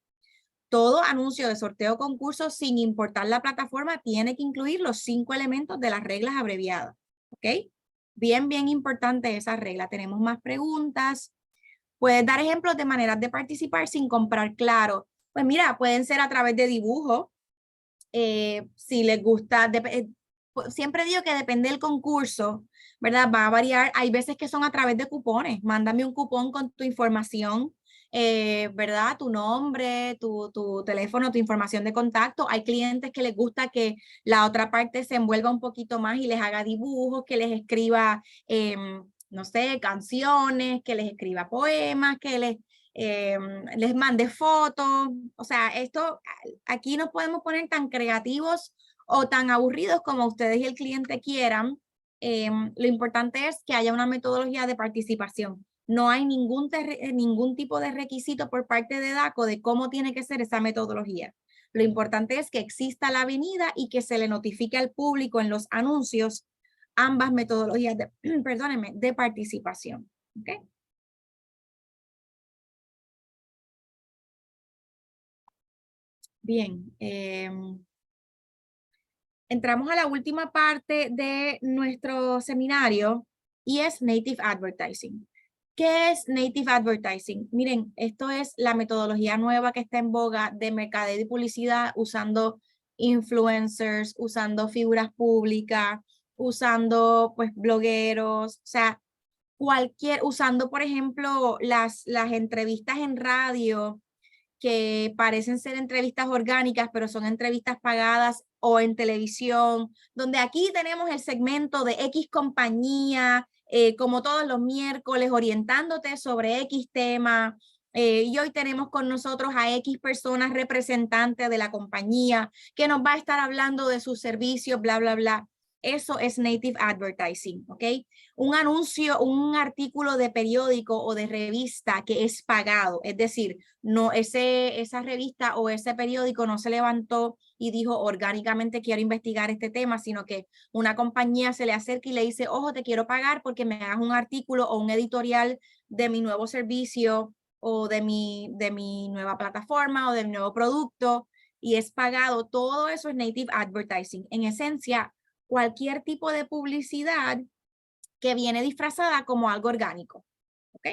Todo anuncio de sorteo o concurso, sin importar la plataforma, tiene que incluir los 5 elementos de las reglas abreviadas. ¿Ok? Bien, bien importante esa regla. Tenemos más preguntas. Puedes dar ejemplos de maneras de participar sin comprar. Claro. Pues mira, pueden ser a través de dibujo. Si les gusta, siempre digo que depende del concurso, ¿verdad? Va a variar. Hay veces que son a través de cupones. Mándame un cupón con tu información ¿verdad? Tu nombre, tu teléfono, tu información de contacto. Hay clientes que les gusta que la otra parte se envuelva un poquito más y les haga dibujos, que les escriba, no sé, canciones, que les escriba poemas, que les mande fotos. O sea, esto, aquí no podemos poner tan creativos o tan aburridos como ustedes y el cliente quieran. Lo importante es que haya una metodología de participación. No hay ningún tipo de requisito por parte de DACO de cómo tiene que ser esa metodología. Lo importante es que exista la avenida y que se le notifique al público en los anuncios ambas metodologías de, perdónenme, de participación. ¿Okay? Bien. Entramos a la última parte de nuestro seminario y es Native Advertising. ¿Qué es Native Advertising? Miren, esto es la metodología nueva que está en boga de mercadeo y publicidad usando influencers, usando figuras públicas, usando pues blogueros, o sea, usando por ejemplo las entrevistas en radio que parecen ser entrevistas orgánicas, pero son entrevistas pagadas, o en televisión, donde aquí tenemos el segmento de X compañía, como todos los miércoles, orientándote sobre X tema. Y hoy tenemos con nosotros a X personas representantes de la compañía que nos va a estar hablando de sus servicios, bla, bla, bla. Eso es Native Advertising, ¿ok? Un anuncio, un artículo de periódico o de revista que es pagado, es decir, no esa revista o ese periódico no se levantó y dijo orgánicamente quiero investigar este tema, sino que una compañía se le acerca y le dice, ojo, te quiero pagar porque me hagas un artículo o un editorial de mi nuevo servicio o de mi nueva plataforma o de mi nuevo producto, y es pagado. Todo eso es Native Advertising. En esencia, cualquier tipo de publicidad que viene disfrazada como algo orgánico, ¿ok?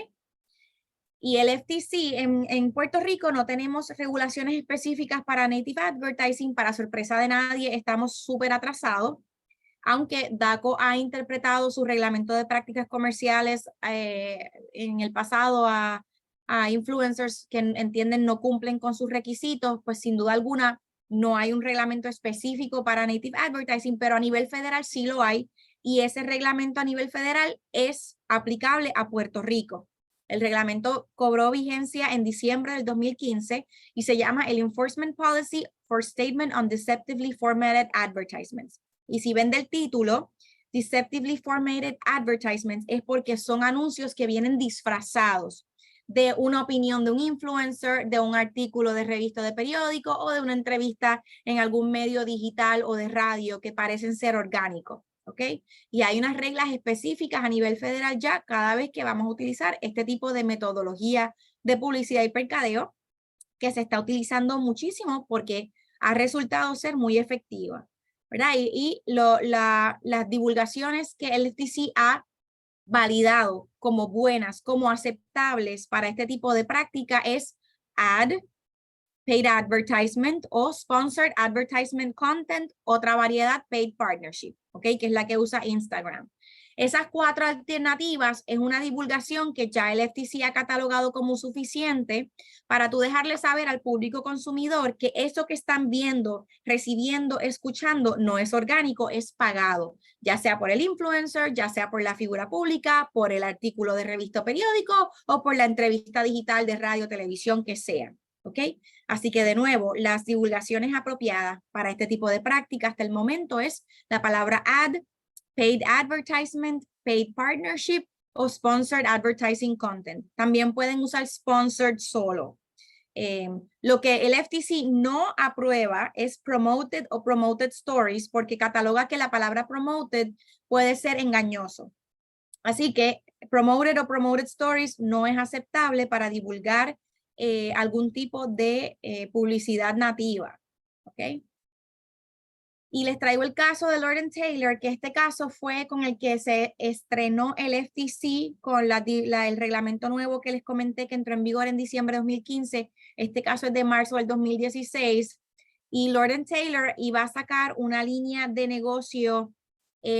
Y el FTC en Puerto Rico no tenemos regulaciones específicas para Native Advertising. Para sorpresa de nadie, estamos súper atrasados, aunque DACO ha interpretado su reglamento de prácticas comerciales en el pasado a influencers que entienden no cumplen con sus requisitos, pues sin duda alguna no hay un reglamento específico para Native Advertising, pero a nivel federal sí lo hay, y ese reglamento a nivel federal es aplicable a Puerto Rico. El reglamento cobró vigencia en diciembre del 2015 y se llama el Enforcement Policy for Statement on Deceptively Formatted Advertisements. Y si ven del título, Deceptively Formatted Advertisements es porque son anuncios que vienen disfrazados de una opinión de un influencer, de un artículo de revista de periódico o de una entrevista en algún medio digital o de radio que parecen ser orgánicos, ¿ok? Y hay unas reglas específicas a nivel federal ya cada vez que vamos a utilizar este tipo de metodología de publicidad y mercadeo, que se está utilizando muchísimo porque ha resultado ser muy efectiva, ¿verdad? Las divulgaciones que el FTC ha validado como buenas, como aceptables para este tipo de práctica es paid advertisement o sponsored advertisement content, otra variedad paid partnership, ¿ok? Que es la que usa Instagram. Esas 4 alternativas es una divulgación que ya el FTC ha catalogado como suficiente para tú dejarle saber al público consumidor que eso que están viendo, recibiendo, escuchando no es orgánico, es pagado, ya sea por el influencer, ya sea por la figura pública, por el artículo de revista o periódico o por la entrevista digital de radio, televisión, que sea. ¿Ok? Así que de nuevo, las divulgaciones apropiadas para este tipo de práctica hasta el momento es la palabra ad, paid advertisement, paid partnership o sponsored advertising content. También pueden usar sponsored solo. Lo que el FTC no aprueba es promoted o promoted stories porque cataloga que la palabra promoted puede ser engañoso. Así que promoted o promoted stories no es aceptable para divulgar algún tipo de publicidad nativa, ¿ok? Y les traigo el caso de Lord & Taylor, que este caso fue con el que se estrenó el FTC con el reglamento nuevo que les comenté que entró en vigor en diciembre de 2015. Este caso es de marzo del 2016 y Lord & Taylor iba a sacar una línea de negocio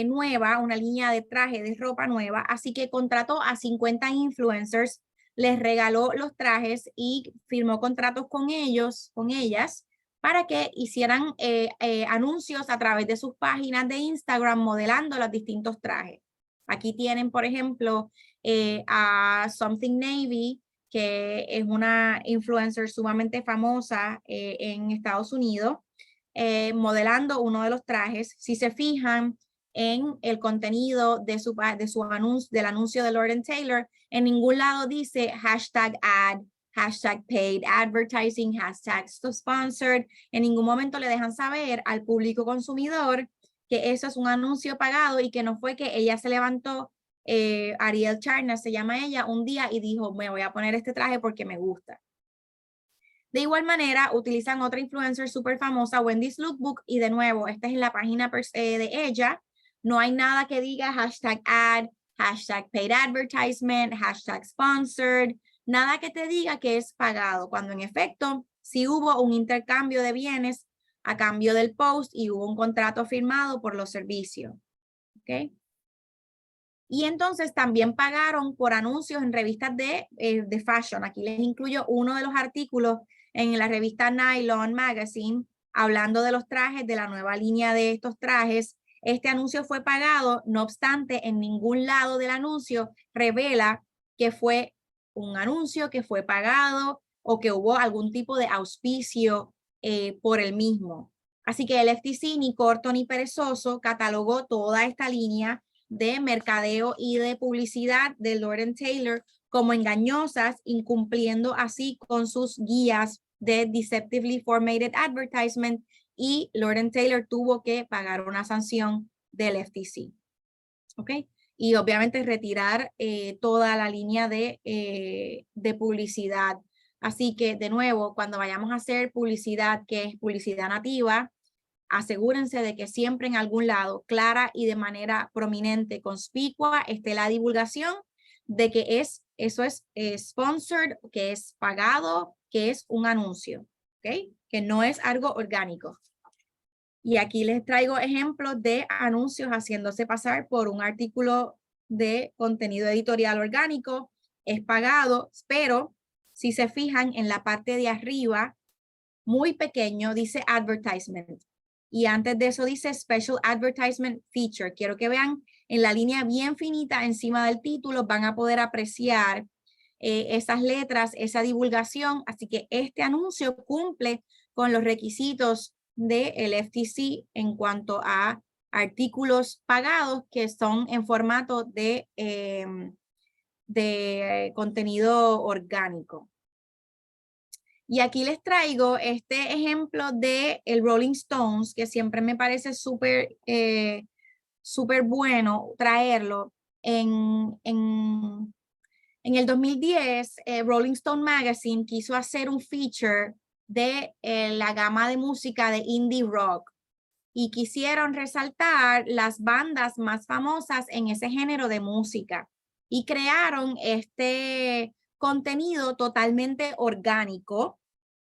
nueva, una línea de traje de ropa nueva, así que contrató a 50 influencers les regaló los trajes y firmó contratos con ellas, para que hicieran anuncios a través de sus páginas de Instagram modelando los distintos trajes. Aquí tienen, por ejemplo, a Something Navy, que es una influencer sumamente famosa en Estados Unidos, modelando uno de los trajes. Si se fijan en el contenido de su anuncio, del anuncio de Lord & Taylor, en ningún lado dice hashtag ad, hashtag paid advertising, hashtag sponsored. En ningún momento le dejan saber al público consumidor que eso es un anuncio pagado y que no fue que ella se levantó, Ariel Charnas se llama ella, un día y dijo, me voy a poner este traje porque me gusta. De igual manera, utilizan otra influencer súper famosa, Wendy's Lookbook, y de nuevo, esta es en la página de ella. No hay nada que diga hashtag ad, hashtag paid advertisement, hashtag sponsored, nada que te diga que es pagado, cuando en efecto sí hubo un intercambio de bienes a cambio del post y hubo un contrato firmado por los servicios. ¿Ok? Y entonces también pagaron por anuncios en revistas de fashion. Aquí les incluyo uno de los artículos en la revista Nylon Magazine, hablando de los trajes, de la nueva línea de estos trajes. Este anuncio fue pagado, no obstante, en ningún lado del anuncio revela que fue un anuncio que fue pagado o que hubo algún tipo de auspicio por el mismo. Así que el FTC, ni corto ni perezoso, catalogó toda esta línea de mercadeo y de publicidad de Lord & Taylor como engañosas, incumpliendo así con sus guías de Deceptively Formatted Advertisement, y Lord & Taylor tuvo que pagar una sanción del FTC. ¿Ok? Y obviamente retirar toda la línea de publicidad. Así que, de nuevo, cuando vayamos a hacer publicidad que es publicidad nativa, asegúrense de que siempre en algún lado, clara y de manera prominente, conspicua, esté la divulgación de que eso es sponsored, que es pagado, que es un anuncio, ¿ok? Que no es algo orgánico. Y aquí les traigo ejemplos de anuncios haciéndose pasar por un artículo de contenido editorial orgánico. Es pagado, pero si se fijan en la parte de arriba, muy pequeño, dice advertisement. Y antes de eso dice Special Advertisement Feature. Quiero que vean en la línea bien finita encima del título, van a poder apreciar esas letras, esa divulgación. Así que este anuncio cumple con los requisitos del FTC en cuanto a artículos pagados que son en formato de contenido orgánico. Y aquí les traigo este ejemplo de el Rolling Stones, que siempre me parece súper bueno traerlo. En el 2010, Rolling Stone Magazine quiso hacer un feature de la gama de música de indie rock y quisieron resaltar las bandas más famosas en ese género de música y crearon este contenido totalmente orgánico,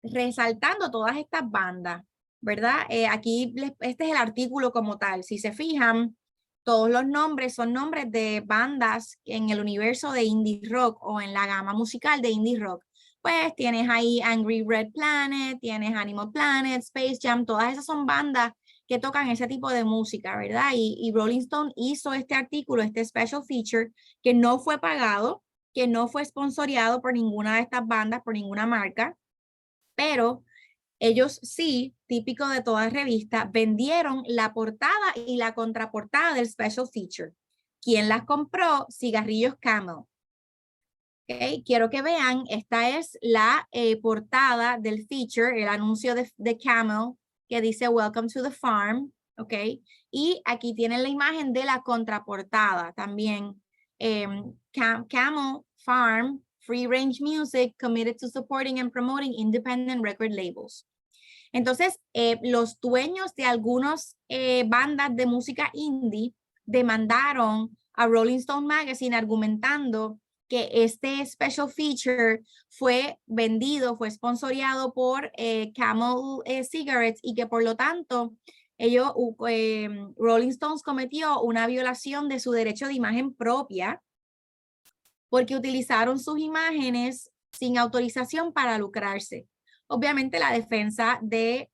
resaltando todas estas bandas, ¿verdad? Aquí este es el artículo como tal. Si se fijan, todos los nombres son nombres de bandas en el universo de indie rock o en la gama musical de indie rock. Pues tienes ahí Angry Red Planet, tienes Animal Planet, Space Jam, todas esas son bandas que tocan ese tipo de música, ¿verdad? Y Rolling Stone hizo este artículo, este special feature, que no fue pagado, que no fue sponsoreado por ninguna de estas bandas, por ninguna marca, pero ellos sí, típico de toda revista, vendieron la portada y la contraportada del special feature. ¿Quién las compró? Cigarrillos Camel. Okay. Quiero que vean, esta es la portada del feature, el anuncio de Camel, que dice Welcome to the Farm, ¿ok? Y aquí tienen la imagen de la contraportada también. Camel Farm, Free Range Music, committed to supporting and promoting independent record labels. Entonces, los dueños de algunas bandas de música indie demandaron a Rolling Stone Magazine argumentando que este special feature fue vendido, fue sponsoreado por Camel Cigarettes y que por lo tanto Rolling Stones cometió una violación de su derecho de imagen propia porque utilizaron sus imágenes sin autorización para lucrarse. Obviamente la defensa de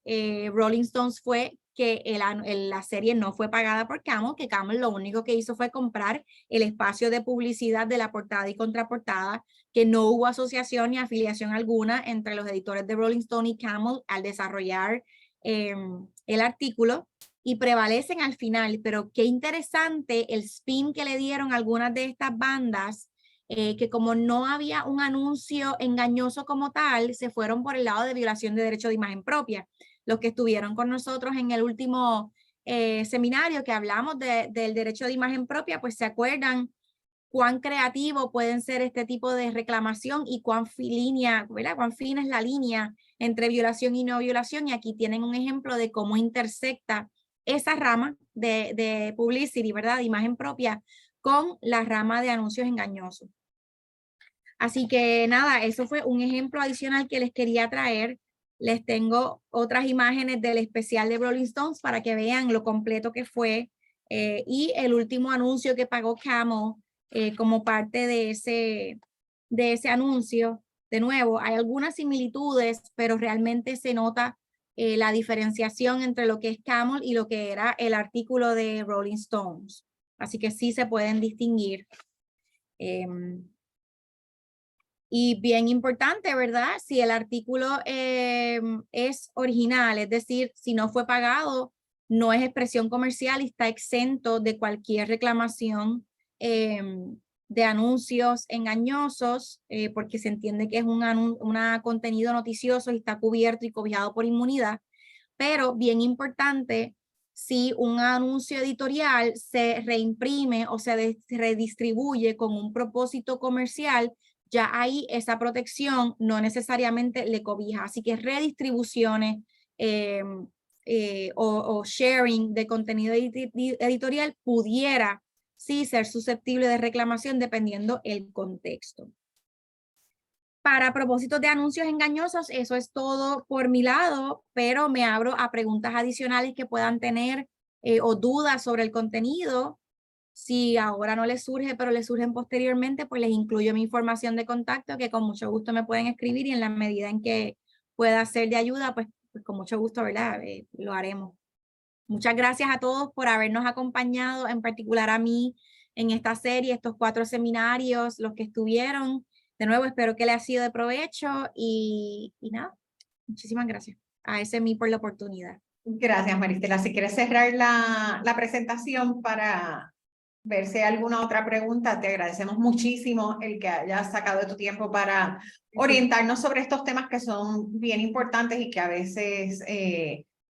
Rolling Stones fue que la serie no fue pagada por Camel, que Camel lo único que hizo fue comprar el espacio de publicidad de la portada y contraportada, que no hubo asociación ni afiliación alguna entre los editores de Rolling Stone y Camel al desarrollar el artículo, y prevalecen al final. Pero qué interesante el spin que le dieron algunas de estas bandas, que como no había un anuncio engañoso como tal, se fueron por el lado de violación de derecho de imagen propia. Los que estuvieron con nosotros en el último seminario que hablamos del derecho de imagen propia, pues se acuerdan cuán creativo pueden ser este tipo de reclamación y cuán fina es la línea entre violación y no violación. Y aquí tienen un ejemplo de cómo intersecta esa rama de publicity, ¿verdad?, de imagen propia, con la rama de anuncios engañosos. Así que nada, eso fue un ejemplo adicional que les quería traer. Les tengo otras imágenes del especial de Rolling Stones para que vean lo completo que fue, y el último anuncio que pagó Camel como parte de ese anuncio. De nuevo, hay algunas similitudes, pero realmente se nota la diferenciación entre lo que es Camel y lo que era el artículo de Rolling Stones. Así que sí se pueden distinguir. Y bien importante, ¿verdad? Si el artículo es original, es decir, si no fue pagado, no es expresión comercial y está exento de cualquier reclamación de anuncios engañosos, porque se entiende que es un contenido noticioso y está cubierto y cobijado por inmunidad. Pero bien importante, si un anuncio editorial se reimprime o se redistribuye con un propósito comercial, ya ahí esa protección no necesariamente le cobija. Así que redistribuciones o sharing de contenido editorial pudiera sí ser susceptible de reclamación dependiendo el contexto. Para propósitos de anuncios engañosos, eso es todo por mi lado, pero me abro a preguntas adicionales que puedan tener o dudas sobre el contenido. Si ahora no les surge, pero les surgen posteriormente, pues les incluyo mi información de contacto, que con mucho gusto me pueden escribir, y en la medida en que pueda ser de ayuda, pues con mucho gusto, ¿verdad? Lo haremos. Muchas gracias a todos por habernos acompañado, en particular a mí, en esta serie, estos 4 seminarios, los que estuvieron. De nuevo, espero que les haya sido de provecho y nada, muchísimas gracias a SMI por la oportunidad. Gracias, Maristela. Si quieres cerrar la presentación para ver si hay alguna otra pregunta, te agradecemos muchísimo el que hayas sacado de tu tiempo para orientarnos sobre estos temas que son bien importantes y que a veces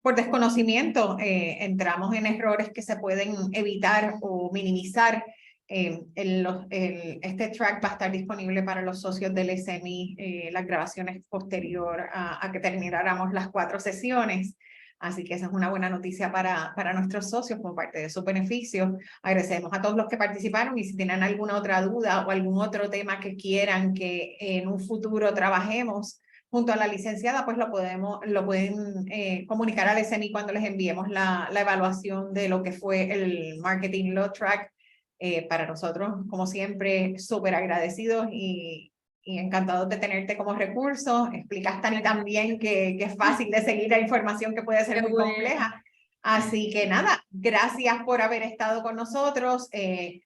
por desconocimiento entramos en errores que se pueden evitar o minimizar. Este track va a estar disponible para los socios del SMI, las grabaciones posterior a que termináramos las 4 sesiones. Así que esa es una buena noticia para nuestros socios como parte de sus beneficios. Agradecemos a todos los que participaron, y si tienen alguna otra duda o algún otro tema que quieran que en un futuro trabajemos junto a la licenciada, pues lo pueden comunicar al SMI cuando les enviemos la evaluación de lo que fue el Marketing Law Track. Para nosotros, como siempre, súper agradecidos y encantados de tenerte como recurso. Explicas tan bien que es fácil de seguir la información que puede ser muy compleja. Así que nada, gracias por haber estado con nosotros.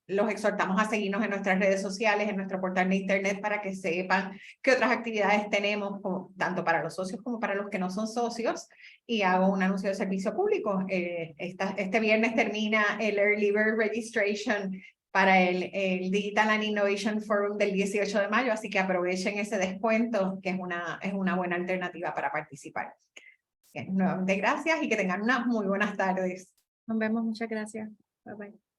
Los exhortamos a seguirnos en nuestras redes sociales, en nuestro portal de internet, para que sepan qué otras actividades tenemos, tanto para los socios como para los que no son socios. Y hago un anuncio de servicio público. Este viernes termina el Early Bird Registration para el Digital and Innovation Forum del 18 de mayo, así que aprovechen ese descuento, que es una buena alternativa para participar. Bien, nuevamente gracias y que tengan unas muy buenas tardes. Nos vemos, muchas gracias. Bye bye.